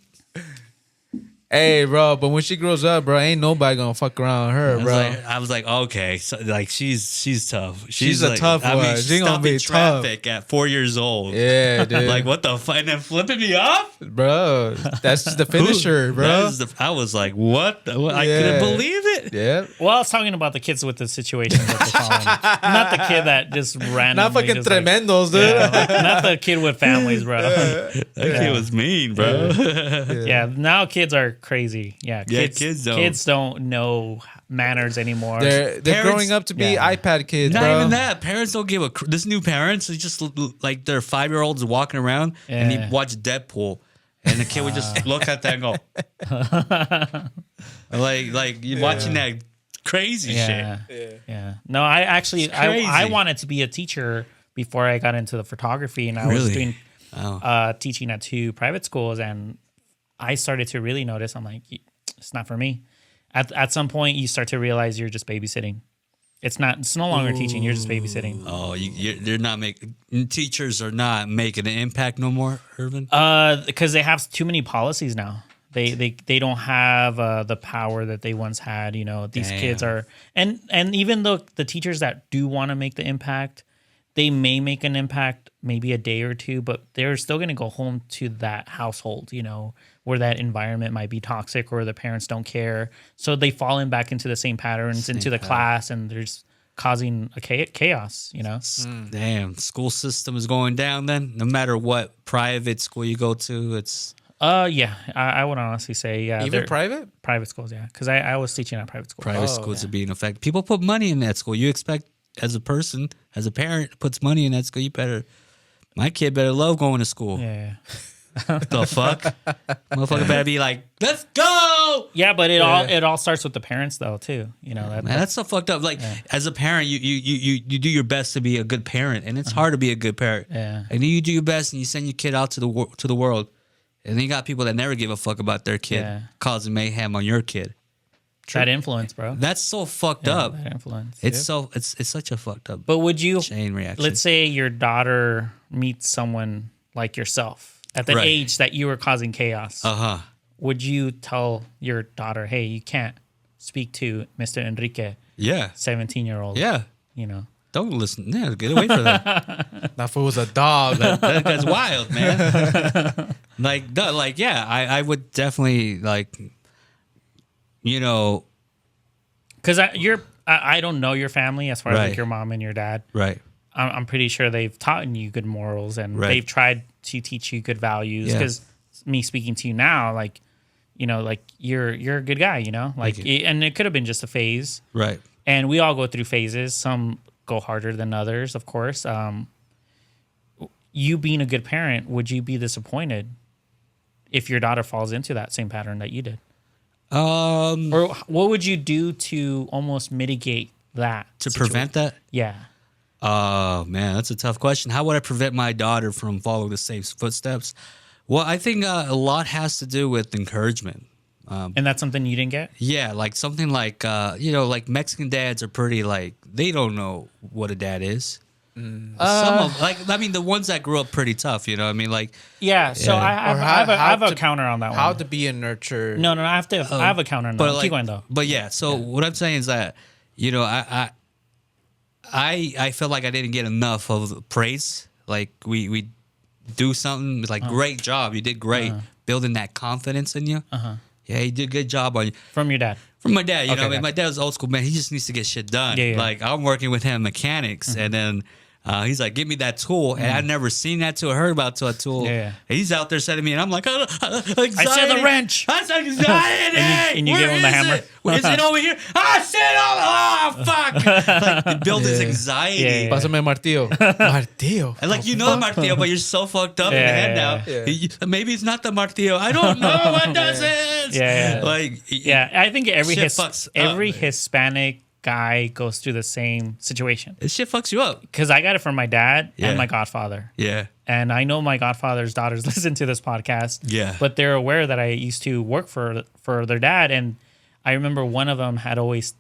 Hey, bro, but when she grows up, bro, ain't nobody gonna fuck around with her, bro. I was like, okay, so like she's tough. She's a like, tough one. she's She gonna stopping be tough. traffic at 4 years old. Yeah, dude. Like what the fuck? And then flipping me off, bro, that's the finisher, bro. That is I was like, what? I Yeah. couldn't believe it. Yeah. well, I was talking about the kids with the situations that they fall in. Not the kid that just randomly. Not fucking just, like, tremendos, dude. yeah, like, not the kid with families, bro. That kid was mean, bro. Yeah, now kids are crazy. Yeah, Yeah, kids don't. Kids don't know manners anymore. They're Parents- growing up to be Yeah. iPad kids, Not bro. even that. Parents don't give a. This new parents, they just like their 5-year-olds walking around and Yeah. he watch Deadpool, and the kid would just look at that and go, like you watching that crazy yeah. shit. Yeah. No, I actually It's crazy. I wanted to be a teacher before I got into the photography, and I was Really? doing Oh. teaching at 2 private schools, and I started to really notice. I'm like, it's not for me. At some point, you start to realize you're just babysitting. It's no longer teaching. You're just babysitting. Oh, they're not making teachers are not making an impact no more, Irvin. Because they have too many policies now. They don't have the power that they once had. You know, these Damn. kids are, and even though the teachers that do want to make the impact, they may make an impact maybe a day or two, but they're still going to go home to that household, you know, where that environment might be toxic or the parents don't care. So they fall in back into the same patterns, into the class, and there's causing a chaos, you know? Damn, school system is going down then. No matter what private school you go to, it's Yeah, I would honestly say, yeah. Even they're- private? private schools, yeah. Because I was teaching at private school. private Oh, schools are being affected. People put money in that school. You expect as a person, as a parent, puts money in that school, you better. My kid better love going to school. Yeah. The fuck, motherfucker better be like, let's go. Yeah, but it all starts with the parents though too. You know that. Man, that's so fucked up. Like as a parent, you do your best to be a good parent, and it's hard to be a good parent. Yeah. And then you do your best, and you send your kid out to the world, and then you got people that never give a fuck about their kid, Yeah. causing mayhem on your kid. That influence, bro. That's so fucked up. That influence. It's it's such a fucked up But would you? chain reaction. Let's say your daughter meets someone like yourself at the Right. age that you were causing chaos. Uh-huh. Would you tell your daughter, "Hey, you can't speak to Mr. Enrique, Yeah. 17-year-old"? Yeah. You know. Don't listen. Yeah, get away from that. That fool was a dog. That guy's wild, man. like, yeah, I would definitely like, you know, Because I don't know your family as far as Right. like your mom and your dad. right. I'm pretty sure they've taught you good morals and Right. they've tried to teach you good values. Yeah. Because me speaking to you now, like, you know, like you're a good guy, you know, like, Thank you. and it could have been just a phase. Right. And we all go through phases. Some go harder than others, of course. You being a good parent, would you be disappointed if your daughter falls into that same pattern that you did? Or what would you do to almost mitigate that? To situation? prevent that? Yeah. Oh man, that's a tough question. How would I prevent my daughter from following the same footsteps? Well, I think a lot has to do with encouragement. And that's something you didn't get? Yeah, like something like like Mexican dads are pretty like they don't know what a dad is. Some of the ones that grew up pretty tough. You know, what I mean, like Yeah. So Yeah. I Or have how a to- counter on that How one. to be a nurture. No, I have a counter on that. but Keep going though. But yeah, so what I'm saying is that I felt like I didn't get enough of praise. Like we do something like great job, you did great, building that confidence in you. Yeah, you did a good job on you. From your dad. From my dad, you Okay, know, I mean, gotcha. my dad was old school man. He just needs to get shit done. Yeah, yeah. Like I'm working with him mechanics, and then he's like, "Give me that tool," and I've never seen that tool, heard about that tool. Yeah, yeah. And he's out there sending me, and I'm like, anxiety. I said the wrench. I said anxiety. And you Where give him the is hammer? it? Is it over here? Fuck! Like build his anxiety. Yeah, yeah. Pásame el martillo. Martillo. And like you know the martillo, but you're so fucked up in the Yeah, head yeah, now. yeah. Maybe it's not the martillo. I don't know what does it. Yeah, yeah. Like Yeah, I think every Shit fucks up, man. Hispanic guy goes through the same situation. this shit fucks you up. Because I got it from my dad Yeah. and my godfather. Yeah. And I know my godfather's daughters listen to this podcast. Yeah. But they're aware that I used to work for their dad. And I remember one of them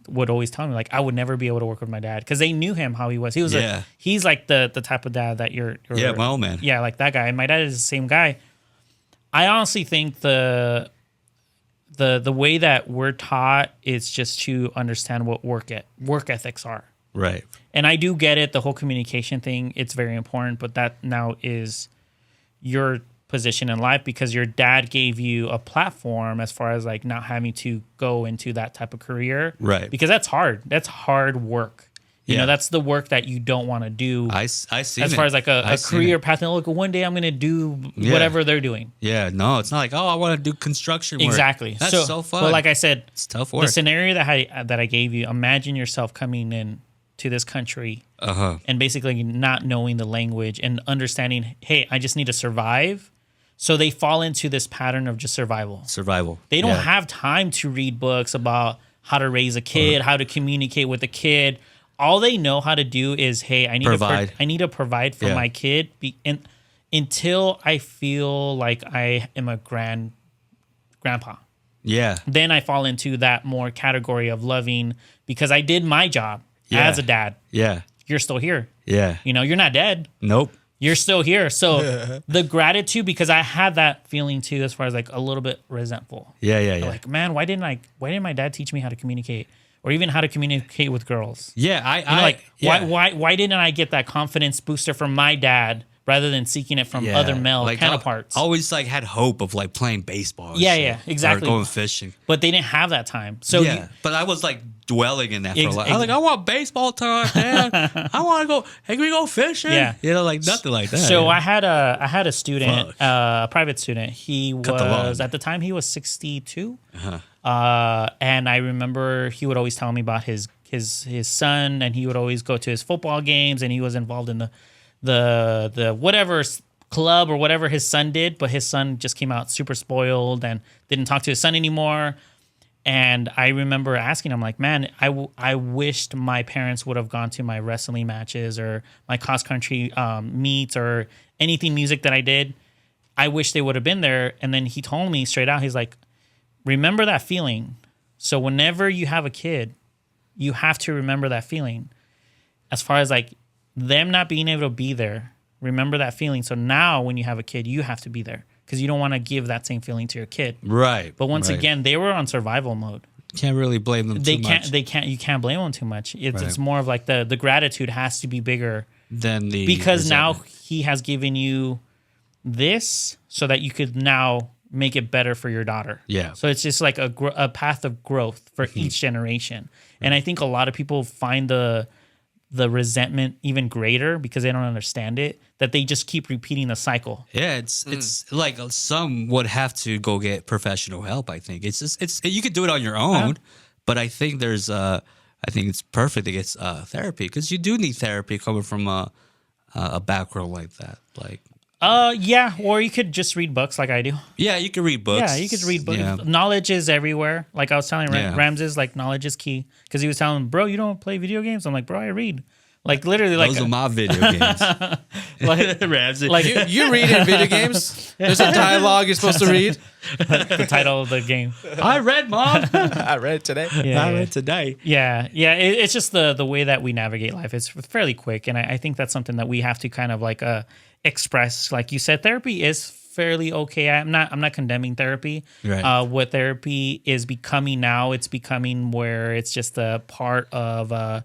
would always tell me, like, I would never be able to work with my dad. Because they knew him, how he was. He was Yeah. he's like the type of dad that you're Yeah, my old man. Yeah, like that guy. And my dad is the same guy. I honestly think the way that we're taught is just to understand what work ethics are. Right. And I do get it, the whole communication thing, it's very important, but that now is your position in life because your dad gave you a platform as far as like not having to go into that type of career. Right. Because that's hard. That's hard work. You Yeah. know, that's the work that you don't want to do I see. as far as like a career path. And look, one day I'm going to do Yeah. whatever they're doing. Yeah, no, it's not like, oh, I want to do construction work. Exactly. That's so fun. But like I said, it's tough the work. scenario that I gave you, imagine yourself coming in to this country and basically not knowing the language and understanding, hey, I just need to survive. So they fall into this pattern of just survival. Survival. They don't Yeah. have time to read books about how to raise a kid, how to communicate with a kid. All they know how to do is, hey, I need to provide for Yeah. my kid until I feel like I am a grandpa. Yeah. Then I fall into that more category of loving because I did my job Yeah. as a dad. Yeah. You're still here. Yeah. You know, you're not dead. Nope. You're still here. So the gratitude, because I had that feeling too, as far as like a little bit resentful. Yeah, yeah, yeah. Like, man, why didn't my dad teach me how to communicate, or even how to communicate with girls? Yeah, You know, why didn't I get that confidence booster from my dad rather than seeking it from other male counterparts. I always like had hope of like playing baseball. And Yeah, shit, yeah, exactly. Or going fishing. But they didn't have that time. So Yeah, but I was like dwelling in that for a while. I was like, ex- I want baseball time, man. I want to go. Hey, can we go fishing? Yeah. You know, like nothing like that. So yeah. I had a student, a private student. He Cut the lawn. was at the time he was 62, and I remember he would always tell me about his son, and he would always go to his football games, and he was involved in the whatever club or whatever his son did. But his son just came out super spoiled and didn't talk to his son anymore. And I remember asking him, like, man, I wished my parents would have gone to my wrestling matches or my cross country meets or anything music that I did. I wish they would have been there. And then he told me straight out, he's like, remember that feeling. So whenever you have a kid, you have to remember that feeling. As far as like them not being able to be there, remember that feeling. So now when you have a kid, you have to be there. Because you don't want to give that same feeling to your kid, right. But once again, they were on survival mode. Can't really blame them. They too can't. much. They can't. You can't blame them too much. It's Right. it's more of like the gratitude has to be bigger Than the because now resentment. he has given you this so that you could now make it better for your daughter. Yeah. So it's just like a path of growth for each generation, and I think a lot of people find the resentment even greater because they don't understand it, that they just keep repeating the cycle. Yeah, it's like some would have to go get professional help. I think it's you could do it on your own, but I think there's I think it's perfect to get therapy because you do need therapy coming from a background like that. Like Yeah, or you could just read books like I do. yeah, you can read books. Yeah, you could read books. Yeah. Knowledge is everywhere. Like I was telling Yeah. Ramses, like knowledge is key. Because he was telling, bro, you don't play video games? I'm like, bro, I read. Like literally, like, Those are my video games. like, Ramsey. like You read in video games. There's a dialogue you're supposed to read. the title of the game. I read, Mom. I read it today. Yeah, I read today. yeah. It's just the way that we navigate life. It's fairly quick, and I think that's something that we have to kind of like express. Like you said, therapy is fairly okay. I'm not condemning therapy. Right. What therapy is becoming now, it's becoming where it's just a part of.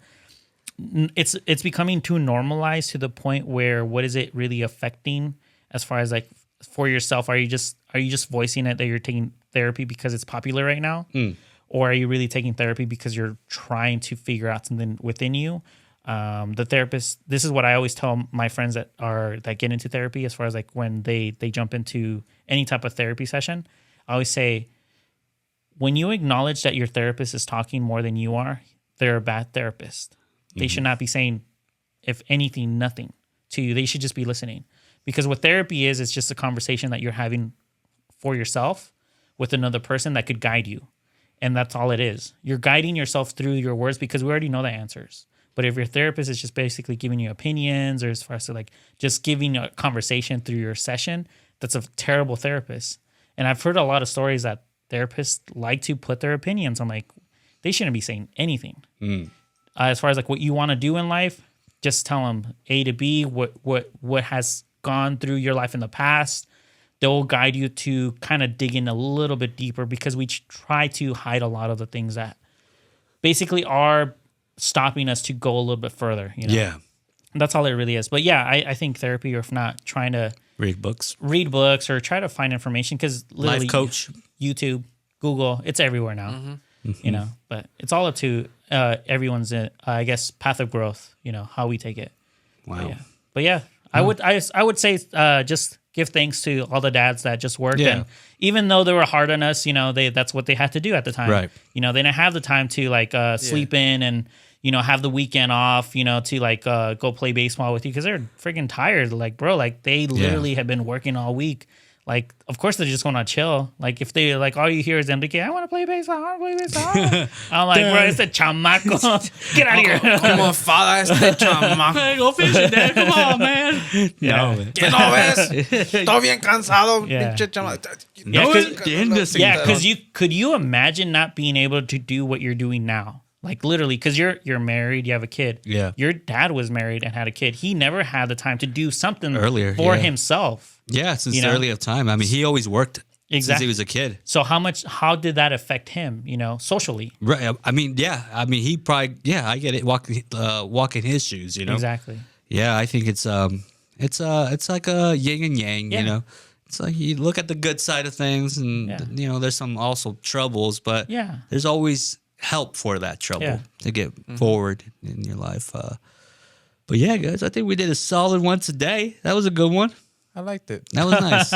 It's becoming too normalized to the point where what is it really affecting as far as like for yourself? Are you just voicing it that you're taking therapy because it's popular right now, or are you really taking therapy because you're trying to figure out something within you? The therapist. This is what I always tell my friends that get into therapy. As far as like when they jump into any type of therapy session, I always say, when you acknowledge that your therapist is talking more than you are, they're a bad therapist. They should not be saying, if anything, nothing to you. They should just be listening. Because what therapy is, it's just a conversation that you're having for yourself with another person that could guide you. And that's all it is. You're guiding yourself through your words because we already know the answers. But if your therapist is just basically giving you opinions, or as far as like just giving a conversation through your session, that's a terrible therapist. And I've heard a lot of stories that therapists like to put their opinions on, like, they shouldn't be saying anything. As far as like what you want to do in life, just tell them A to B, what has gone through your life in the past. They'll guide you to kind of dig in a little bit deeper, because we try to hide a lot of the things that basically are stopping us to go a little bit further. You know? Yeah. That's all it really is. But yeah, I think therapy, or if not, trying to Read books. read books or try to find information, because literally Life coach. YouTube, Google, it's everywhere now. You know, but it's all up to everyone's, I guess, path of growth. You know, how we take it. Wow. But yeah, I would say just give thanks to all the dads that just worked, Yeah. and even though they were hard on us, you know, that's what they had to do at the time. Right. You know, they didn't have the time to like sleep in and, you know, have the weekend off, you know, to like go play baseball with you, because they're freaking tired. Like, bro, like they literally have been working all week. Like, of course they're just going to chill. Like, if they like, all you hear is Enrique, I want to play baseball. I want to play baseball. I'm like, bro, it's a chamaco. Get out of here. Como enfada este chamaco. Go fishing, Dad. Come on, man. Yeah. No, man. ¿Qué no ves? Estoy bien cansado, Yeah. pinche chamaco. Yeah, No, 'cause- entiendes, Yeah, Pero- because could you imagine not being able to do what you're doing now? Like, literally, because you're married, you have a kid. Yeah. Your dad was married and had a kid. He never had the time to do something Earlier, for yeah. himself. Yeah, since You the know? earliest time. I mean, he always worked since Exactly. he was a kid. So how did that affect him, you know, socially? Right. I mean, yeah. I mean, he probably, yeah, I get it. Walking his shoes, you know? Exactly. Yeah, I think it's It's like a yin and yang, Yeah. you know. It's like you look at the good side of things, and Yeah. you know there's some also troubles, but Yeah. there's always help for that trouble Yeah. to get forward in your life. But yeah, guys, I think we did a solid one today. That was a good one. I liked it. That was nice.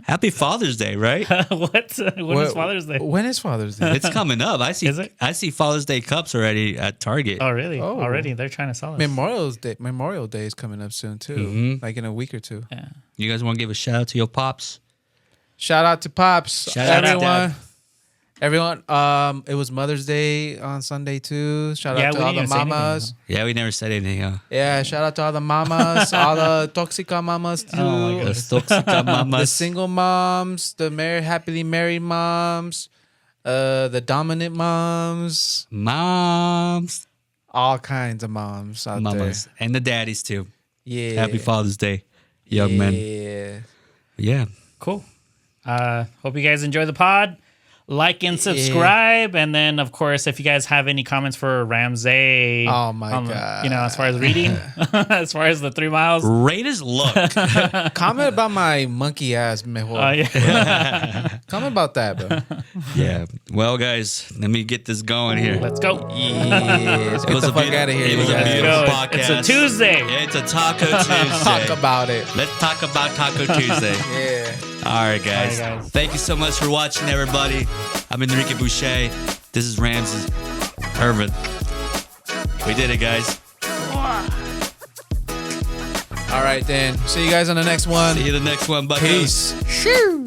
Happy Father's Day, right? What? When is Father's Day? When is Father's Day? It's coming up. I see. Is it? I see Father's Day cups already at Target. Oh, really? Oh. Already? They're trying to sell us. Memorial Day is coming up soon too. Like in a week or two. Yeah. You guys want to give a shout out to your pops? Shout out to Pops. Shout out to everyone. Dad. Everyone. It was Mother's Day on Sunday too. Shout Yeah, out we to all didn't the even say mamas. anything. Yeah, we never said anything. Huh? Yeah, shout out to all the mamas, all the toxica mamas too. Oh my God. Los Toxica The Mamas. single moms, the happily married moms, the dominant moms, Moms, all kinds of moms out mamas, and the daddies too. there. Yeah. Happy Father's Day, young men. Yeah. Yeah. Cool. Hope you guys enjoy the pod. Like and subscribe, and then of course, if you guys have any comments for Ramsey, Oh my God. you know, as far as reading, as far as the 3 miles, Rate his look. Comment about my monkey ass, mejor. yeah. Comment about that, bro. Yeah. Well, guys, let me get this going here. Let's go. Yes. Get the fuck out of here. It was you a guys. beautiful Go. podcast. It's a Tuesday. Yeah, it's a Taco Tuesday. Talk about it. Let's talk about Taco Tuesday. Yeah. All right, guys. All right, guys. Thank you so much for watching, everybody. I'm Enrique Boucher. This is Ramses Herman. We did it, guys. All right, then. See you guys on the next one. See you the next one, buckos. Peace. Shoo.